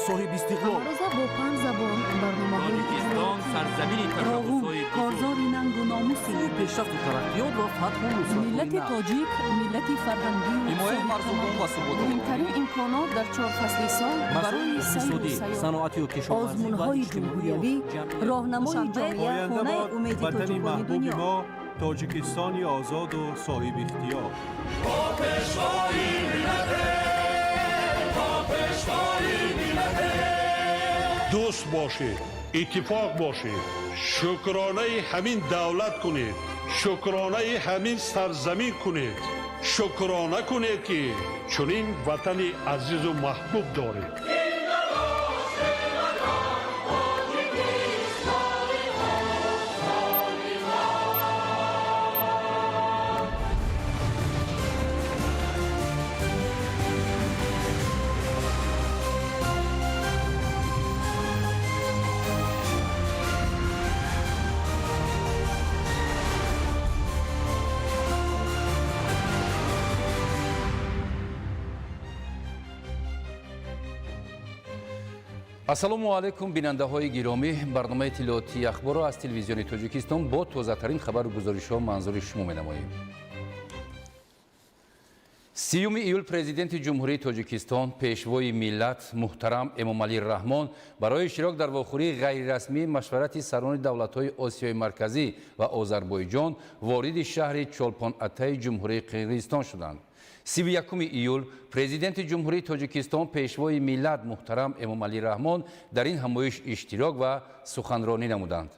صاحب استقلال. روزا با 5 زبان برنامه‌های تاجیکستان سرزمین تشخص‌های کارزاری ننگ و ناموسی پیشرفت و ترقیات و فتح و نصرت ملت تاجیک ملت فرهنگی حمایت مردمان و ثبات مهمترین امکانات در 4 فصل سال برای سیر و سیاحت، صنعتی و کشاورزی آزمون‌های جمهوریوی، راهنمای جامعه خانه امید وطن تاجیکان محبوب دنیا. ما تاجیکستانی آزاد و صاحب اختیار. دوست باشید، اتفاق باشید، شکرانه همین دولت کنید، شکرانه همین سرزمین کنید، شکرانه کنید که چنین وطن عزیز و محبوب دارید. ассалому алайкум бинандаҳои гиромӣ, барномаи иттилоотии ахборро аз телевизиони тоҷикистон бо тозатарин хабару гузоришҳо манзури шумо менамоем. 30 июл президенти ҷумҳурии тоҷикистон пешвои миллат муҳтарам эмомалӣ раҳмон барои иштирок дар вохӯрии ғайрирасмии машварати сарони давлатҳои осиёи марказӣ ва озарбойҷон вориди шаҳри чолпон-атаи ҷумҳурии қирғизистон шуданд. 31 июл президенти ҷумҳурии тоҷикистон пешвои миллат муҳтарам эмомалӣ раҳмон дар ин ҳамоиш иштирок ва суханронӣ намуданд.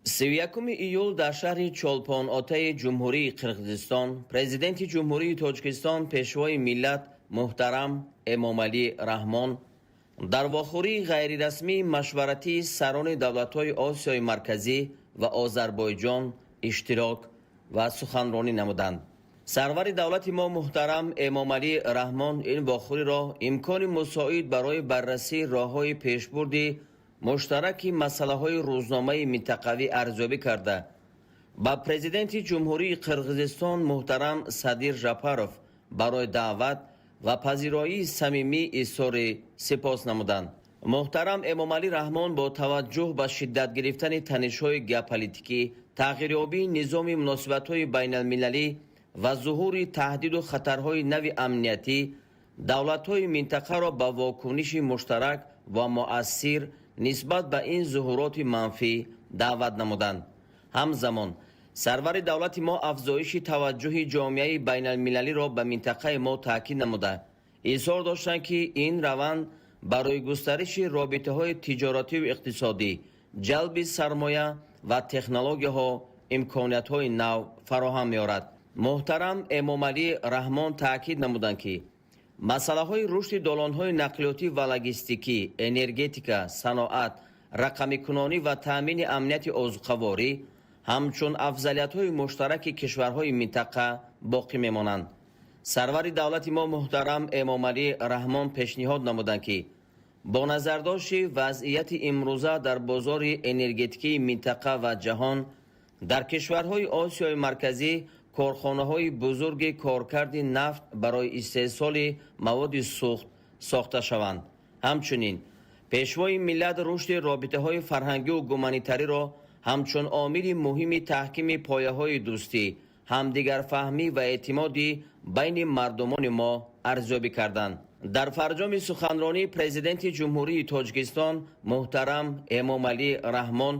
31 июл дар шаҳри чолпон-отаи ҷумҳурии қирғизистон президенти ҷумҳурии тоҷикистон пешвои миллат муҳтарам эмомалӣ раҳмон дар вохӯрии ғайрирасмии машваратии сарони давлатҳои осиёи марказӣ ва озарбойҷон иштирок ва суханронӣ намуданд. сарвари давлати мо муҳтарам эмомалӣ раҳмон ин вохӯриро имкони мусоид барои баррасии роҳҳои пешбурди муштараки масъалаҳои рӯзномаи минтақавӣ арзёбӣ карда ба президенти ҷумҳурии қирғизистон муҳтарам Садир Жапаров барои даъват ва пазироии самимӣ изҳори сипос намуданд. муҳтарам эмомалӣ раҳмон бо таваҷҷӯҳ ба шиддат гирифтани танишҳои геополитикӣ, тағйирёбии низоми муносибатҳои байналмилалӣ ва зуҳури таҳдиду хатарҳои нави амниятӣ давлатҳои минтақаро ба вокуниши муштарак ва муассир нисбат ба ин зуҳуроти манфӣ даъват намуданд. ҳамзамон сарвари давлати мо афзоиши таваҷҷӯҳи ҷомеаи байналмилалиро ба минтақаи мо таъкид намуда изҳор доштанд ки ин раванд барои густариши робитаҳои тиҷоративу иқтисодӣ, ҷалби сармоя ва технологияҳо имкониятҳои нав фароҳам меорад. муҳтарам эмомалӣ раҳмон таъкид намуданд ки масъалаҳои рушди долонҳои нақлиётӣ ва логистикӣ, энергетика, саноат, рақамикунонӣ ва таъмини амнияти озуқаворӣ ҳамчун афзалиятҳои муштараки кишварҳои минтақа боқӣ мемонанд. сарвари давлати мо муҳтарам эмомалӣ раҳмон пешниҳод намуданд ки бо назардошти вазъияти имрӯза дар бозори энергетикии минтақа ва ҷаҳон дар кишварҳои осиёи марказӣ корхонаҳои бузурги коркарди нафт барои истеҳсоли маводи сӯхт сохта шаванд. ҳамчунин пешвои миллат рушди робитаҳои фарҳангиву гуманитариро ҳамчун омили муҳими таҳкими пояҳои дӯстӣ, ҳамдигарфаҳмӣ ва эътимоди байни мардумони мо арзёбӣ карданд. дар фарҷоми суханронӣ президенти ҷумҳурии тоҷикистон муҳтарам эмомалӣ раҳмон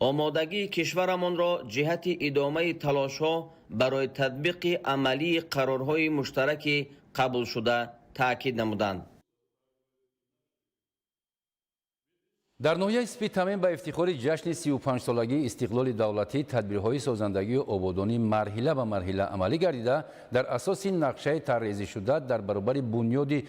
омодагии кишварамонро ҷиҳати идомаи талошҳо барои татбиқи амалии қарорҳои муштараки қабулшуда таъкид намуданд. дар ноҳияи спи тамин ба ифтихори ҷашни 35-солагии истиқлоли давлатӣ тадбирҳои созандагию ободонӣ марҳила ба марҳила амалӣ гардида дар асоси нақшаи таррезишуда дар баробари бунёди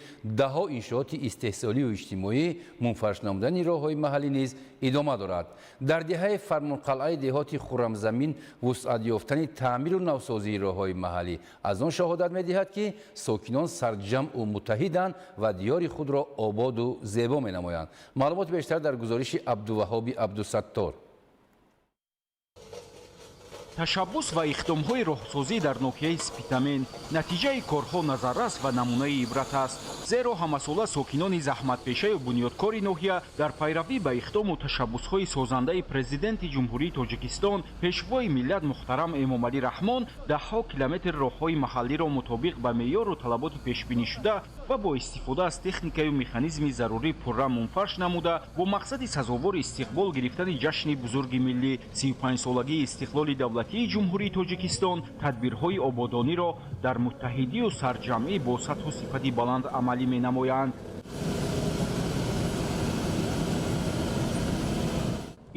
даҳо иншооти истеҳсолию иҷтимоӣ мунфарш намудани роҳҳои маҳаллӣ низ идома дорад. дар диҳаи фармонқалъаи деҳоти хуррамзамин вусъат ёфтани таъмиру навсозии роҳҳои маҳаллӣ аз он шаҳодат медиҳад ки сокинон сарҷамъу муттаҳиданд ва диёри худро ободу зебо менамоянд. маълумоти бештар дар гузориши абдуваҳоби абдусаттор. ташаббус ва иқдомҳои роҳсозӣ дар ноҳияи Спитамен натиҷаи корҳо назаррас ва намунаи ибрат аст. зеро ҳамасола сокинони заҳматпешаю бунёдкори ноҳия дар пайравӣ ба иқдому ташаббусҳои созандаи президенти ҷумҳурии Тоҷикистон пешвои миллат муҳтарам Эмомалӣ Раҳмон даҳҳо километр роҳҳои маҳаллиро мутобиқ ба меъёру талаботи пешбинишуда ва бо истифода аз техникаю механизми зарурӣ пурра мунфарш намуда бо мақсади сазовори истиқбол гирифтани ҷашни бузурги миллӣ 35-солагии истиқлоли давлатии ҷумҳурии Тоҷикистон тадбирҳои ободониро дар муттаҳидию сарҷамъӣ бо сатҳу сифати баланд амалӣ менамоянд.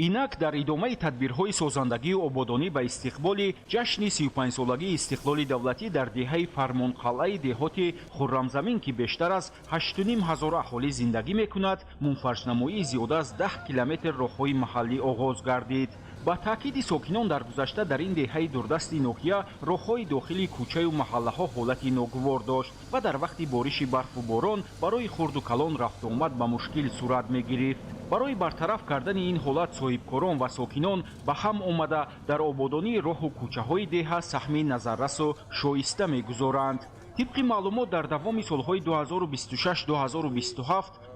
инак дар идомаи тадбирҳои созандагию ободонӣ ба истиқболи ҷашни 35-солагии истиқлоли давлатӣ дар деҳаи Фармонқалъаи деҳоти Хуррамзамин ки бештар аз 8,5 ҳазор аҳолӣ зиндагӣ мекунад, мунфаршнамоии зиёда аз 10 километр роҳҳои маҳаллӣ оғоз гардид. ба таъкиди сокинон дар гузашта дар ин деҳаи дурдасти ноҳия роҳҳои дохили кӯчаю маҳаллаҳо ҳолати ногувор дошт ва дар вақти бориши барфу борон барои хурду калон рафтуомад ба мушкил сурат мегирифт. барои бартараф кардани ин ҳолат соҳибкорон ва сокинон ба ҳам омада дар ободонии роҳу кӯчаҳои деҳа саҳми назаррасу шоиста мегузоранд. طبق معلومات در دوام سالهای 2026-2027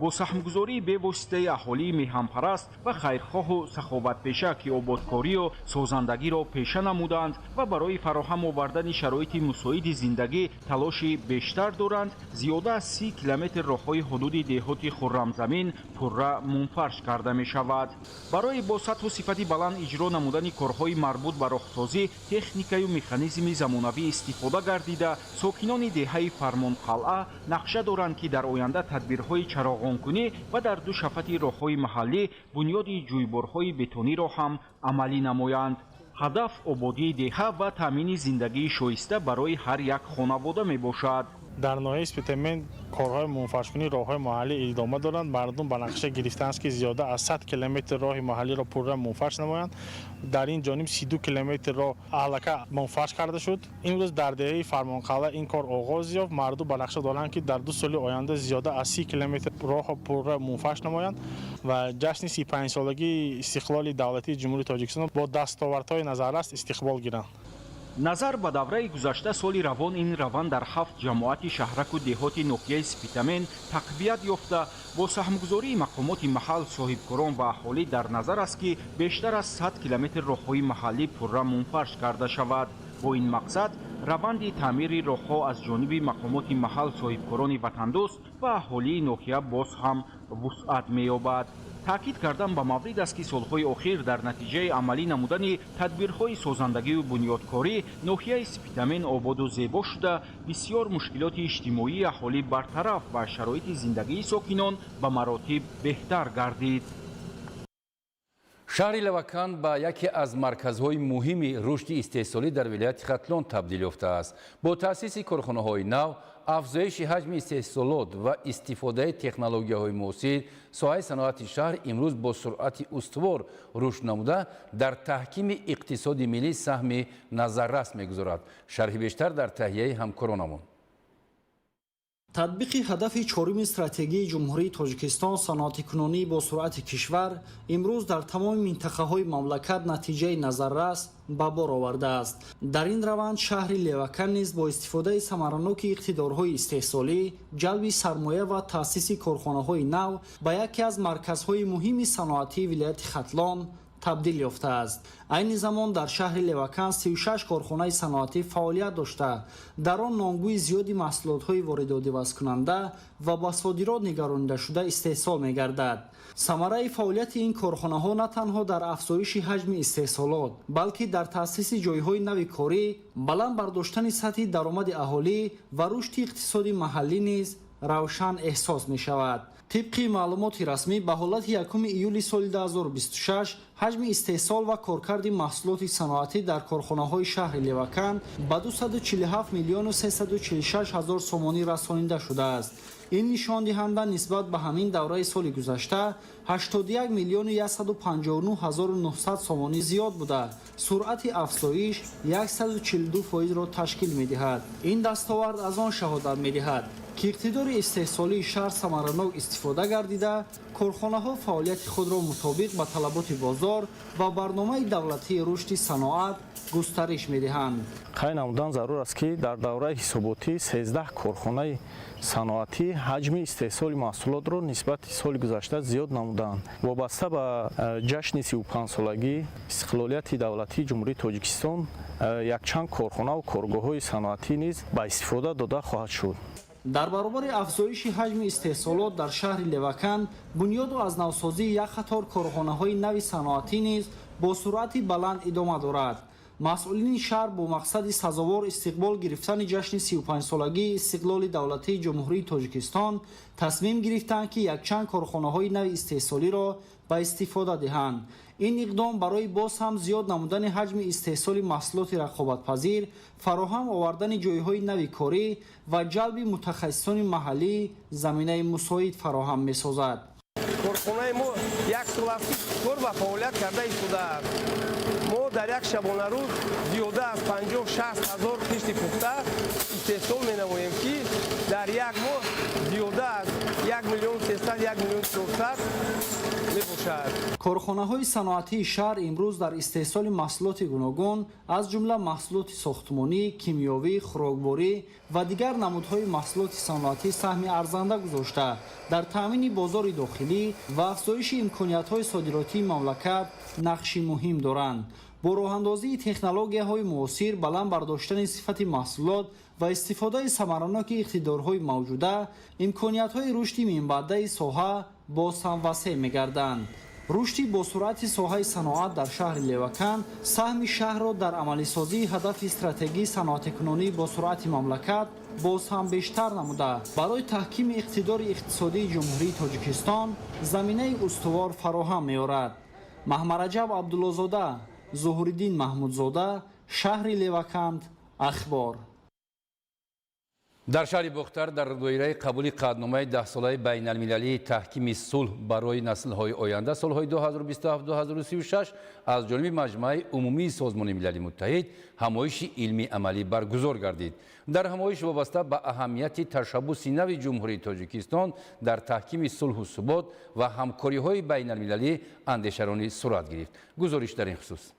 با سهمگذاری به‌واسطه اهالی میهن‌پرست و خیرخواه و سخاوت‌پیشه که آبادکاری و سازندگی را پیشه نمودند و برای فراهم آوردن شرایط مساعد زندگی تلاشی بیشتر دارند، زیاده از 30 کیلومتر راههای حدود دهات خرمزمین پرره منفرش کرده می شود. برای با سطح و صفت بلند اجرا نمودن کارهای مربوط به راهسازی، تکنیک و مکانیزم زمانوی استفاده گردیده، ساکنان دهه فرمانقلعه نقشه دارند که در آینده تدبیرهای چراغانکنی و در دو شفت راههای محلی بنیاد جویبارهای بتونی را هم عملی نمایند. هدف آبادی دهه و تامین زندگی شایسته برای هر یک خانواده می باشد. در ناحیه اسپیتمن کارهای منفرش‌کنی راههای محلی ادامه دارند. مردم به نقشه گرفتند که زیاده از 100 کیلومتر راه محلی را پرره منفرش نمایند. در این جانب 32 کیلومتر راه اهلکه منفرش کرده شد. امروز در دهه فرمانقلعه این کار آغاز یافت. مردم به نقشه دارند که در 2 سال آینده زیاده از 30 کیلومتر راه پرره منفرش نمایند و جشن 35 سالگی استقلال دولتی جمهوری تاجیکستان با دستاوردهای نظررس استقبال گیرند. назар ба давраи гузашта соли равон ин раванд дар 7 ҷамоати шаҳраку деҳоти ноҳияи Спитамен тақвият ёфта, бо саҳмгузории мақомоти маҳал, соҳибкорон ва аҳолӣ дар назар аст ки бештар аз 100 километр роҳҳои маҳаллӣ пурра мунфарш карда шавад. бо ин мақсад раванди таъмири роҳҳо аз ҷониби мақомоти маҳал, соҳибкорони ватандӯст ва аҳолии ноҳия боз ҳам вусъат меёбад. таъкид кардан ба маврид аст ки солҳои охир дар натиҷаи амалӣ намудани тадбирҳои созандагию бунёдкорӣ ноҳияи Спитамен ободу зебо шуда, бисёр мушкилоти иҷтимоии аҳолӣ бартараф ва шароити зиндагии сокинон ба маротиб беҳтар гардид. шаҳри Лавакан ба яке аз марказҳои муҳими рушди истеҳсолӣ дар вилояти Хатлон табдил ёфтааст. бо таъсиси корхонаҳои нав, афзоиши ҳаҷми истеҳсолот ва истифодаи технологияҳои муосир, соҳаи саноати шаҳр имрӯз бо суръати устувор рушд намуда дар таҳкими иқтисоди миллӣ саҳми назаррас мегузорад. шарҳи бештар дар таҳияи ҳамкоронамон. татбиқи ҳадафи чорumi стратегияи ҷумҳурии Тоҷикистон саноатикунонӣ бо суръати кишвар имрӯз дар тамоми минтақаҳои мамлакат натиҷаи назаррас ба бор овардааст. дар ин раванд шаҳри Левакан низ бо истифодаи самараноки иқтидорҳои истеҳсолӣ, ҷалби сармоя ва таъсиси корхонаҳои нав ба яке аз марказҳои муҳими саноатии вилояти Хатлон табдил ёфтааст. айни замон дар шаҳри Левакан 36 корхонаи саноатӣ фаъолият дошта, дар он номгӯи зиёди маҳсулотҳои воридодивазкунанда ва ба содирот нигаронидашуда истеҳсол мегардад. самараи фаъолияти ин корхонаҳо на танҳо дар афзоиши ҳаҷми истеҳсолот, балки дар таъсиси ҷойҳои нави корӣ, баланд бардоштани сатҳи даромади аҳолӣ ва рушди иқтисоди маҳаллӣ низ равшан эҳсос мешавад. طبق معلومات رسمی به حالت 1 ایولی سال 2026 حجم استحصال و کارکرد محصولات صنعتی در کارخانه‌های شهر لوکان به 247 میلیون و 346 هزار سومانی رسانیده شده است. این نشان دهنده نسبت به همین دوره سال گذشته 81 میلیون و 159 هزار و 900 سومانی زیاد بوده. سرعت افزایش 142% را تشکیل می‌دهد. این دستاورد از آن شهادت می‌دهد که اقتدار استحصالی شهر ثمراناک استفاده گردیده کارخانه‌ها فعالیت خود را مطابق به طلبات بازار و برنامه دولتی رشد صنعت گسترش می‌دهند. قید نمودن ضرور است که در دوره حساباتی 13 کارخانه صنعتی حجم استحصال محصولات را نسبت سال گذشته زیاد نمودند. وابسته به جشن 35 سالگی استقلالیت دولتی جمهوری تاجیکستان یک چند کارخانه و کارگاه‌های صنعتی نیز به استفاده داده خواهد شد. در برابر افزایش حجم استحصالات در شهر لوکان، بنیاد و از نوسازی یک قطار کارخانه‌های نوی صنعتی نیز با سرعت بلند ادامه دارد. مسئولین شهر با مقصد سزاوار استقبال گرفتن جشن 35 سالگی استقلال دولتی جمهوری تاجیکستان تصمیم گرفتند که یک چند کارخانه‌های نوی استحصالی را به استفاده دهند. این اقدام برای باز هم زیاد نمودن حجم استحصال محصولات رقابت‌پذیر، فراهم آوردن جایهای نوی کاری و جلب متخصصان محلی زمینه مساعد فراهم می‌سازد. کارخانه ما یک سال است کار و فعالیت کرده ایستاده است. ما در یک شبانه روز زیاده از 50-60 هزار کشت پخته استحصال می‌نماییم که در یک ماه زیاده از 1,300,000-1,400,000 می‌باشد. کارخانه‌های صنعتی شهر امروز در استحصال محصولات گوناگون از جمله محصولات ساختمانی، کیمیاوی، خوراکباری و دیگر نمودهای محصولات صنعتی سهم ارزنده گذاشته در تامین بازار داخلی و افزایش امکانیت‌های صادراتی مملکت نقشی مهم دارند. با راه‌اندازی تکنولوژی‌های معاصر، بلند برداشتن صفت محصولات و استفاده ثمراناک اقتدارهای موجوده، امکانیت‌های رشد منبعده ساحه باز هم وسیع می‌گردند. رشد با سرعت ساحه صنعت در شهر لوکان سهم شهر را در عملی سازی هدف استراتژی صنعت کنونی با سرعت مملکت باز هم بیشتر نموده برای تحکیم اقتدار اقتصادی جمهوری تاجیکستان زمینه استوار فراهم می‌آورد. محمد رجب عبدالله‌زاده، ظهورالدین محمودزاده، شهر لوکان، اخبار. در شهر بختر در دایره قبول قطعنامه 10 ساله بین المللی تحکیم صلح برای نسل‌های آینده سال‌های 2027-2036 از جانب مجمع عمومی سازمان ملل متحد همایش علمی عملی برگزار گردید. در همایش وابسته به اهمیت تشبث نو جمهوری تاجیکستان در تحکیم صلح و ثبات و همکاری‌های بین المللی اندیشه‌رانی صورت گرفت. گزارش در این خصوص.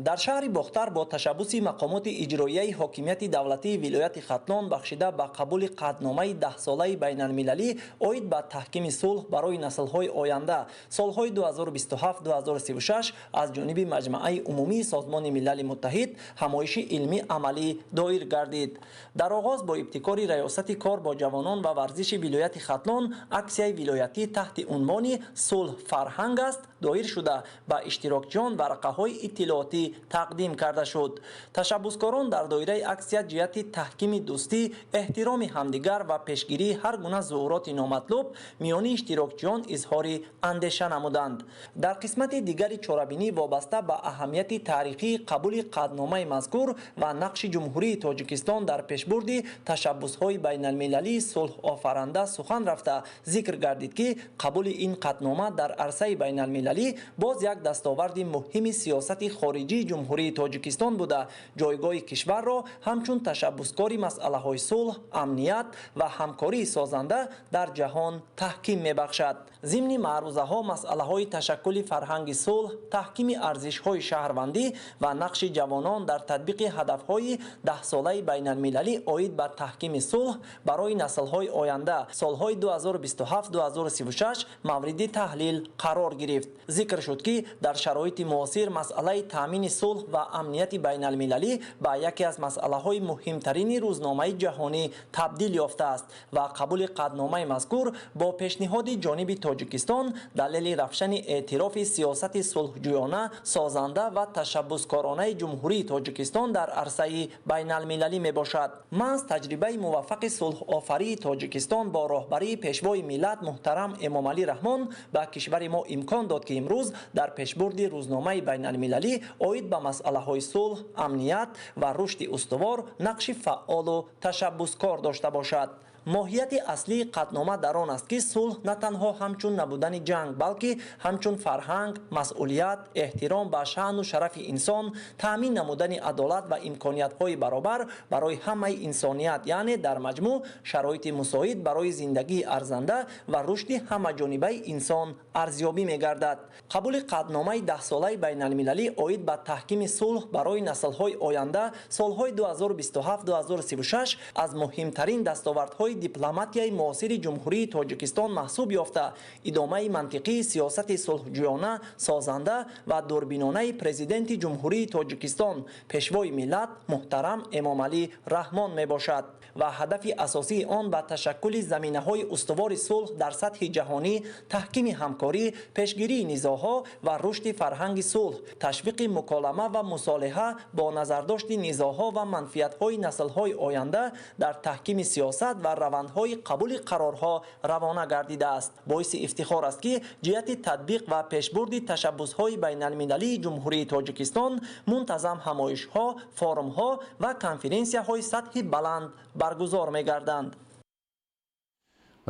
در شهر بختر با تشبث مقامات اجرایی حاکمیت دولتی ولایت ختلان بخشیده به قبول قطعنامه 10 ساله بین المللی اوید به تحکیم صلح برای نسل‌های آینده سال‌های 2027-2036 از جانب مجمع عمومی سازمان ملل متحد همایش علمی عملی دایر گردید. در آغاز با ابتکار ریاست کار با جوانان و ورزش ولایت ختلان اکسیه ولایتی تحت عنوان صلح فرهنگ است دایر شده به اشتراکچیان ورقه‌های اطلاعاتی تقدیم کرده شد. تشبثکاران در دایره اکسیت جهت تحکیم دوستی، احترام همدیگر و پیشگیری هر گونه ظهورات نامطلوب میان اشتراکچیان اظهار اندیشه نمودند. در قسمت دیگری چاره‌بینی وابسته به اهمیت تاریخی قبول قطعنامه مذکور و نقش جمهوری تاجیکستان در پیشبرد تشبث‌های بین المللی صلح آفرینده سخن رفته ذکر گردید که قبول این قطعنامه در عرصه بین المللی باز یک دستاورد مهم سیاست خارجی جمهوری تاجیکستان بوده جایگاه کشور را همچون تشبثکاری مسئله‌های صلح، امنیت و همکاری سازنده در جهان تحکیم می‌بخشد. ضمن معروضه‌ها مسئله‌های تشکل فرهنگ صلح، تحکیم ارزش‌های شهروندی و نقش جوانان در تطبیق هدف‌های 10 ساله بین المللی عاید به تحکیم صلح برای نسل‌های آینده سال‌های 2027-2036 مورد تحلیل قرار گرفت. ذکر شد که در شرایط معاصر مسئله تامین صلح و امنیت بین المللی به یکی از مسئله‌های مهمترین روزنامه جهانی تبدیل یافته است و قبول قطعنامه مذکور با پیشنهاد جانب تاجیکستان دلیل رفشن اعتراف سیاست صلحجویانه سازنده و تشبثکارانه جمهوری تاجیکستان در عرصه بین المللی می باشد. محض تجربه موفق صلح آفری تاجیکستان با راهبری پیشوای ملت محترم امامعلی رحمان به کشور ما امکان داد که امروز در پیشبرد روزنامه بین المللی عاید به مسئله های صلح، امنیت و رشد استوار نقش فعال و تشبثکار داشته باشد. моҳияти аслии қатнома дар он аст ки сулҳ на танҳо ҳамчун набудани ҷанг балки ҳамчун фарҳанг масъулият эҳтиром ба шаъну шарафи инсон таъмин намудани адолат ва имкониятҳои баробар барои ҳамаи инсоният яъне дар маҷмӯъ шароити мусоид барои зиндагии арзанда ва рушди ҳамаҷонибаи инсон арзёбӣ мегардад. қабули қатномаи 10-солаи байналмилалӣ оид ба таҳкими сулҳ барои наслҳои оянда солҳои 2027-2036 аз муҳимтарин дастовардҳои дипломатияи муосири ҷумҳурии Тоҷикистон маҳсуб ёфта, идомаи мантиқии сиёсати сулҳҷӯёна, созанда ва дурбинонаи президенти ҷумҳурии Тоҷикистон, пешвои миллат муҳтарам Эмомалӣ Раҳмон мебошад ва ҳадафи асосии он ба ташаккули заминаҳои устувори сулҳ дар сатҳи ҷаҳонӣ, таҳкими ҳамкорӣ, пешгирии низоъҳо ва рушди фарҳанги сулҳ, ташвиқи муколама ва мусолиҳа бо назардошти низоъҳо ва манфиатҳои наслҳои оянда дар таҳкими сиёсат ва равандҳои қабули қарорҳо равона гардидааст. боиси ифтихор аст ки ҷиҳати татбиқ ва пешбурди ташаббусҳои байналмилалии ҷумҳурии Тоҷикистон мунтазам ҳамоишҳо, форумҳо ва конференсияҳои сатҳи баланд баргузор мегарданд.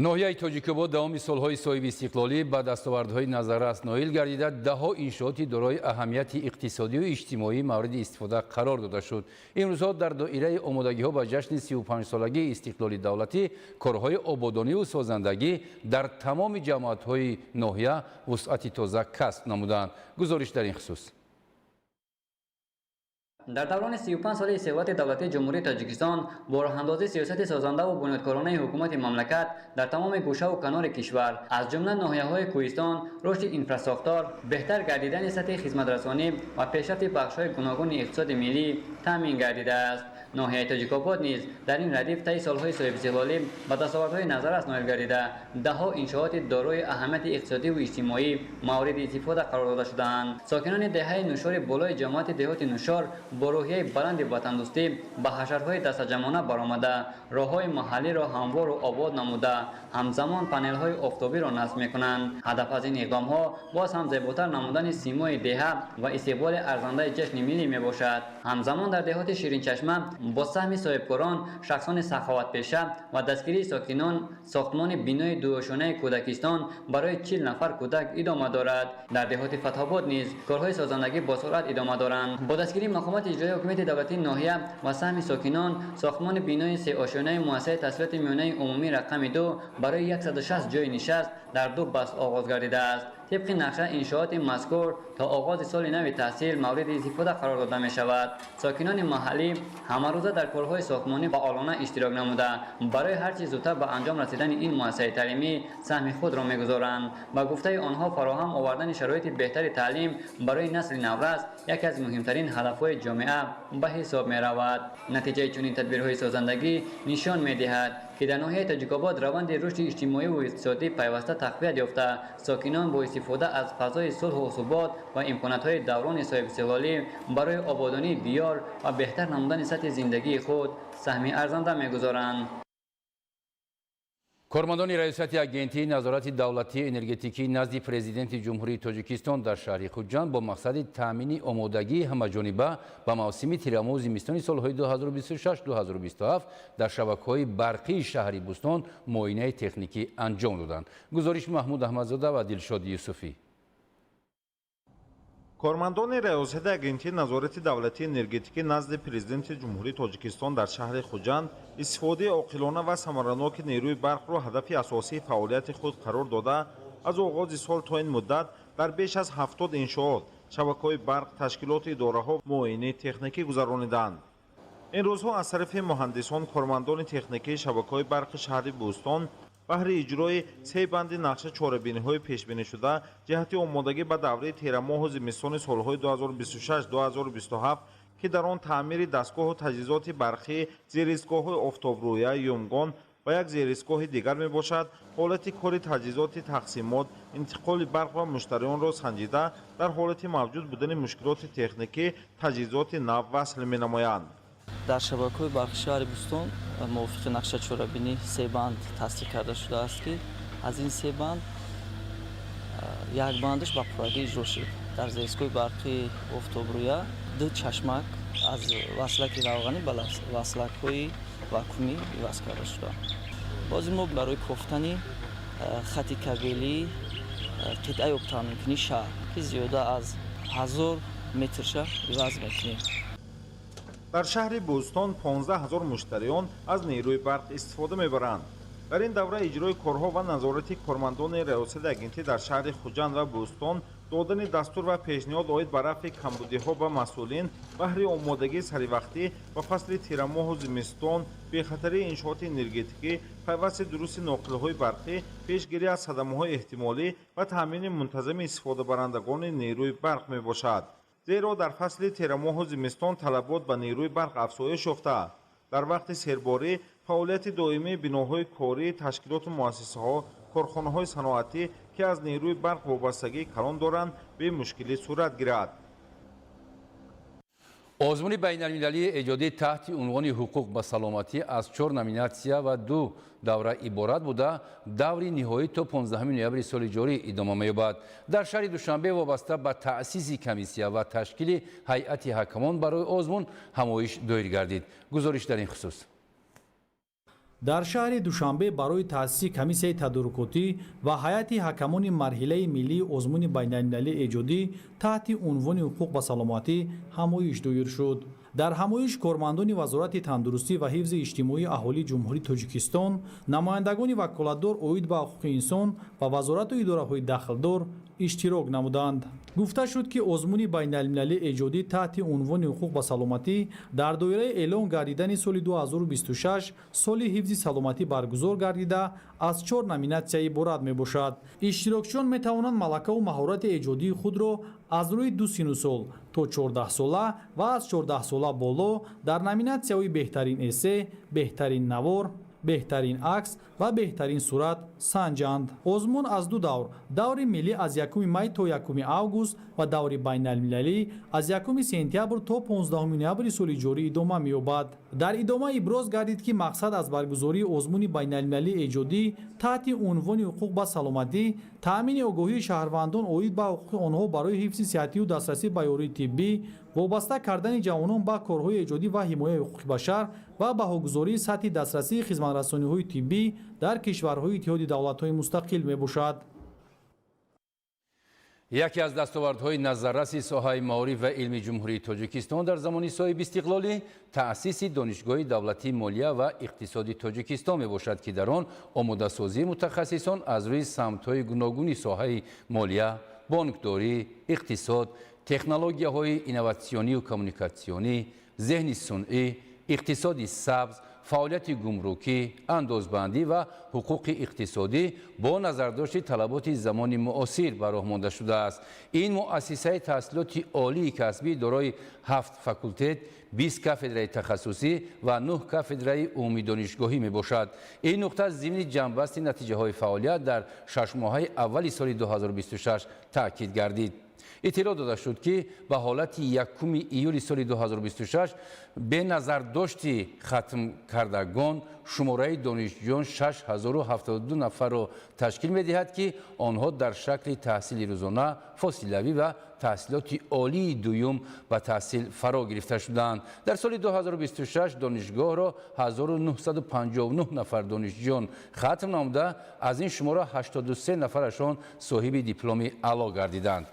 ноҳияи тоҷикобод давоми солҳои соҳиби истиқлолӣ ба дастовардҳои назаррас ноил гардида даҳо иншооти дорои аҳамияти иқтисодию иҷтимоӣ мавриди истифода қарор дода шуд. имрӯзҳо дар доираи омодагиҳо ба ҷашни 35-солагии истиқлоли давлатӣ корҳои ободониву созандагӣ дар тамоми ҷамоатҳои ноҳия вусъати тоза касб намуданд. гузориш дар ин хусус. дар даврони 35 соли истиқлолияти давлатии ҷумҳурии Тоҷикистон бо роҳандозии сиёсати созандаву бунёдкоронаи ҳукумати мамлакат дар тамоми гӯшаву канори кишвар аз ҷумла ноҳияҳои кӯҳистон рушди инфраструктур, беҳтар гардидани сатҳи хизматрасонӣ ва пешрафти бахшҳои гуногуни иқтисоди миллӣ таъмин гардидааст. ноҳияи тоҷикобод низ дар ин радиф таи солҳои соҳибистиқлолӣ ба дастовардҳои назаррас ноил гардида даҳо иншооти дорои аҳамияти иқтисодиву иҷтимоӣ мавриди истифода қарор дода шудаанд. сокинони деҳаи нӯшори болои ҷамоати деҳоти нӯшор бо рӯҳияи баланди ватандӯстӣ ба ҳашарҳои дастаҷамона баромада роҳҳои маҳаллиро ҳамвору обод намуда ҳамзамон панелҳои офтобиро насб мекунанд. ҳадаф аз ин иқдомҳо боз ҳам зеботар намудани симои деҳа ва истиқболи арзандаи ҷашни миллӣ мебошад. ҳамзамон дар деҳоти ширинчашма бо саҳми соҳибкорон, шахсони саховатпеша ва дастгирии сокинон сохтмони бинои дуошонаи кӯдакистон барои 40 нафар кӯдак идома дорад. дар деҳоти фатҳобод низ корҳои созандагӣ бо суръат идома доранд. бо дастгирии мақомоти иҷроии ҳокимияти давлатии ноҳия ва саҳми сокинон сохтмони бинои сеошонаи муассисаи таҳсилоти миёнаи умумӣ рақами 2 барои 160 ҷойи нишаст дар 2 баст оғоз гардидааст. طبق نقشه انشاءات مذکور تا آغاز سال نو تحصیل مورد استفاده قرار داده می شود. ساکنان محلی همه روزه در کارهای ساختمانی و آلانه اشتراک نموده برای هر چیز زودتر به انجام رسیدن این مؤسسه تعلیمی سهم خود را میگذارند. با گفته آنها فراهم آوردن شرایط بهتر تعلیم برای نسل نورس یکی از مهمترین هدفهای جامعه به حساب می رود. نتیجه چنین تدبیرهای سازندگی نشان می دهد که در ناحیه تاجیک‌آباد روند رشد اجتماعی و اقتصادی پیوسته تقویت یافته. ساکنان با استفاده از فضای صلح و ثبات و امکانات‌های دوران صاحب استقلالی برای آبادانی دیار و بهتر نمودن سطح زندگی خود سهم ارزنده می‌گذارند. کارمندان ریاست اگنتی نظارت دولتی انرژتیکی نزد پرزیدنت جمهوری تاجیکستان در شهر خوجند با مقصد تامین آمادگی همه‌جانبه به موسم تیرمو زمستانی سال‌های 2026-2027 در شبکه‌های برقی شهر بوستان معاینه تکنیکی انجام دادند. گزارش محمود احمدزاده و دلشاد یوسفی. کارمندان ریاست اگنتی نظارت دولتی انرژتیکی نزد پرزیدنت جمهوری تاجیکستان در شهر خوجند استفاده عاقلانه و ثمرناک نیروی برق را هدف اساسی فعالیت خود قرار داده از آغاز سال تا این مدت در بیش از 70 انشاءات شبکه‌های برق تشکیلات اداره‌ها معاینه تکنیکی گذرانیدند. این روزها از طرف مهندسان کارمندان تکنیکی شبکه‌های برق شهر بوستان بهر اجرای 3 بند نقشه چهاربینی‌های پیش‌بینی شده جهت آمادگی به دوره تیرماه و زمستان سال‌های 2026-2027 که در آن تعمیر دستگاه و تجهیزات برقی، زیرایستگاه‌های آفتابرویه، یومگان و یک زیرایستگاه دیگر میباشد، حالت کار تجهیزات تقسیمات، انتقال برق و مشتریان را سنجیده در حالت موجود بودن مشکلات تکنیکی تجهیزات نو وصل می‌نمایند. در شبکه‌های برق شهر بوستان موافق نقشه چهاربینی 3 بند تصدیق کرده شده است که از این 3 بند یک بندش با پورگی اجرا شد. در زیرایستگاه برقی آفتابرویه 2 چشمک از وصلک روغنی به وصلک‌های واکومی وصل کرده شده. лозим мо барои кофтани хати кабели қитъаи обтаминкунии шаҳр ки зиёда аз 1000 метрша иваз мекунем. дар шаҳри Бӯстон 15 000 муштариён аз нерӯи барқ истифода мебаранд. дар ин давра иҷрои корҳо ва назорати кормандони раёсати агентӣ дар шаҳри Хуҷанд ва Бӯстон додани дастур ва пешниҳод оид ба рафъи камбудиҳо ба масъулин баҳри омодагии саривақтӣ ба фасли тирамоҳу зимистон, бехатарии иншооти энергетикӣ, пайвасти дурусти ноқилҳои барқӣ, пешгирӣ аз садамаҳои эҳтимолӣ ва таъмини мунтазами истифодабарандагони нерӯи барқ мебошад. зеро дар фасли тирамоҳу зимистон талабот ба нерӯи барқ афзоиш ёфта. дар вақти серборӣ фаъолияти доимии биноҳои корӣ, ташкилоту муассисаҳо, корхонаҳои саноатӣ ки аз нерӯи барқ вобастагии калон доранд бемушкилӣ сурат гирад. озмуни байналмилалии эҷодӣ таҳти унвони ҳуқуқ ба саломатӣ аз 4 номинатсия ва 2 давра иборат буда даври ниҳоӣ то 15 ноябри соли ҷорӣ идома меёбад. дар шаҳри Душанбе вобаста ба таъсиси комиссия ва ташкили ҳайати ҳакамон барои озмун ҳамоиш доир гардид. гузориш дар ин хусус. дар шаҳри Душанбе барои таъсиси комиссияи тадорукотӣ ва ҳайати ҳакамони марҳилаи миллии озмуни байналмилалии эҷодӣ таҳти унвони ҳуқуқ ба саломатӣ ҳамоиш доир шуд. дар ҳамоиш кормандони вазорати тандурустӣ ва ҳифзи иҷтимоии аҳолии ҷумҳурии Тоҷикистон, намояндагони ваколатдор оид ба ҳуқуқи инсон ва вазорату идораҳои дахлдор иштирок намуданд. гуфта шуд ки озмуни байналмилалии эҷодӣ таҳти унвони ҳуқуқ ба саломатӣ дар доираи эълон гардидани соли 2026 соли ҳифзи саломатӣ баргузор гардида аз 4 номинатсия иборат мебошад. иштирокчиён метавонанд малакаву маҳорати эҷодии худро аз рӯи 2 сину сол то 14 сола ва аз 14 сола боло дар номинатсияҳои беҳтарин эссе, беҳтарин навор, беҳтарин акс ва беҳтарин сурат санҷанд. озмун аз 2 давр, даври миллӣ аз 1 май то 1 август ва даври байналмилалӣ аз 1 сентябр то 15 ноябри соли ҷорӣ идома меёбад. дар идома иброз гардид ки мақсад аз баргузории озмуни байналмилалии эҷодӣ таҳти унвони ҳуқуқ ба саломатӣ таъмини огоҳии шаҳрвандон оид ба ҳуқуқи онҳо барои ҳифзи сиҳативу дастрасӣ ба ёрии тиббӣ, вобаста кардани ҷавонон ба корҳои эҷодӣ ва ҳимояи ҳуқуқи башар ва баҳогузории сатҳи дастрасии хизматрасониҳои тиббӣ дар кишварҳои иттиҳоди давлатҳои мустақил мебошад. яке аз дастовардҳои назарраси соҳаи маориф ва илми ҷумҳурии Тоҷикистон дар замони соҳиби истиқлолӣ таъсиси донишгоҳи давлатии молия ва иқтисоди Тоҷикистон мебошад ки дар он омодасозии мутахассисон аз рӯи самтҳои гуногуни соҳаи молия, бонкдорӣ, иқтисод, технологияҳои инноватсионию коммуникатсионӣ, зеҳни сунъӣ, иқтисоди сабз, фаъолияти гумрукӣ, андозбандӣ ва ҳуқуқи иқтисодӣ бо назардошти талаботи замони муосир ба роҳ монда шудааст. ин муассисаи таҳсилоти олии касбӣ дорои 7 факултет, 20 кафедраи тахассусӣ ва 9 кафедраи умумии донишгоҳӣ мебошад. ин нуқта зимни ҷамъбасти натиҷаҳои фаъолият дар 6 моҳаи аввали соли 2026 таъкид гардид. иттилоъ дода шуд ки ба ҳолати 1 июли соли 2026 беназардошти хатмкардагон шумораи донишҷӯён 6072 нафарро ташкил медиҳад ки онҳо дар шакли таҳсили рӯзона, фосилавӣ ва таҳсилоти олии дуюм ба таҳсил фаро гирифта шуданд. дар соли 2026 донишгоҳро 1959 нафар донишҷӯён хатм намуда, аз ин шумора 83 нафарашон соҳиби дипломи аъло гардиданд.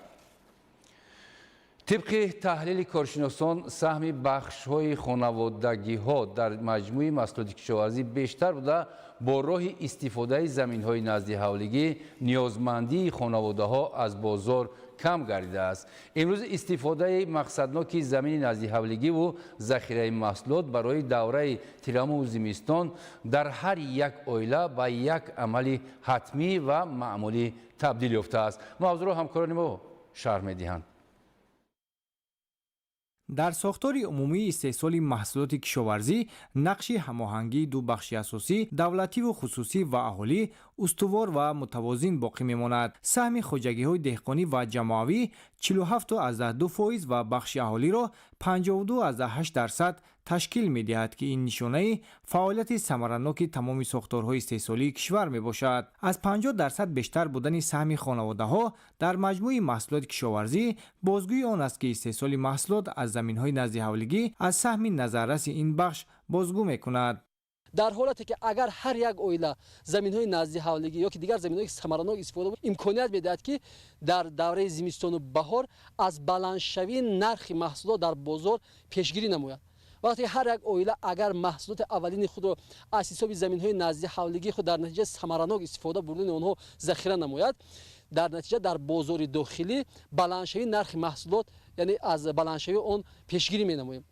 طبق تحلیل کارشناسان سهم بخش‌های خانوادگی‌ها در مجموع محصولات کشاورزی بیشتر بوده با راه استفاده زمین‌های نزد حولگی نیازمندی خانواده‌ها از بازار کم گردیده است. امروز استفاده مقصدناک زمین نزد حولگی و ذخیره محصولات برای دوره تیرم و زمستان در هر یک عائله به یک عمل حتمی و معمولی تبدیل یافته است. موضوع را همکاران ما شرح می‌دهند. дар сохтори умумии истеҳсоли маҳсулоти кишоварзӣ нақши ҳамоҳангии ду бахши асосӣ давлативу хусусӣ ва аҳолӣ устувор ва мутавозин боқӣ мемонад. саҳми хоҷагиҳои деҳқонӣ ва ҷамоавӣ 47.2% ва бахши аҳолиро 52.8% ташкил медиҳад ки ин нишонаи фаъолияти самараноки тамоми сохторҳои истеҳсолии кишвар мебошад. аз 50% бештар будани саҳми хонаводаҳо дар маҷмӯи маҳсулоти кишоварзӣ бозгӯи он аст ки истеҳсоли маҳсулот аз заминҳои назди ҳавлигӣ аз саҳми назарраси ин бахш бозгӯ мекунад. در حالتی که اگر هر یک اویله زمین‌های نزدیک حولگی یا که دیگر زمین‌های ثمراناک استفاده بود امکانیت میدهد که در دوره زمستان و بهار از بلندشوی نرخ محصولات در بازار پیشگیری نماید. وقتی هر یک اویله اگر محصولات اولین خود را از حساب زمین‌های نزدیک حولگی خود در نتیجه ثمراناک استفاده بردن آنها ذخیره نماید، در نتیجه در بازار داخلی بلندشوی نرخ محصولات یعنی از بلندشوی آن پیشگیری می‌نماییم.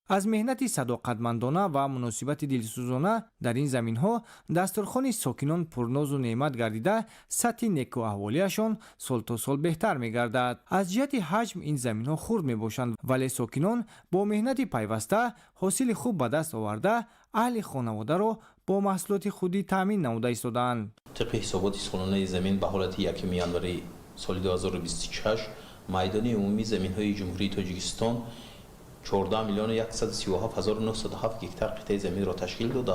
از مهنت صداقتمندانه و مناسبت دلسوزانه در این زمین‌ها دسترخوان ساکنان پرناز و نعمت گردیده سطح نیک و احوالیشان سال تا سال بهتر می‌گردد. از جهت حجم این زمین‌ها خرد می‌باشند ولی ساکنان با مهنت پیوسته حاصل خوب به دست آورده اهل خانواده را با محصولات خودی تامین نموده ایستادند. طبق حسابات سالانه زمین به حالت 1 ینوری سال 2026 میدان عمومی زمین‌های جمهوری تاجیکستان 14,137,907 گیکتار قطعه زمین را تشکیل داده،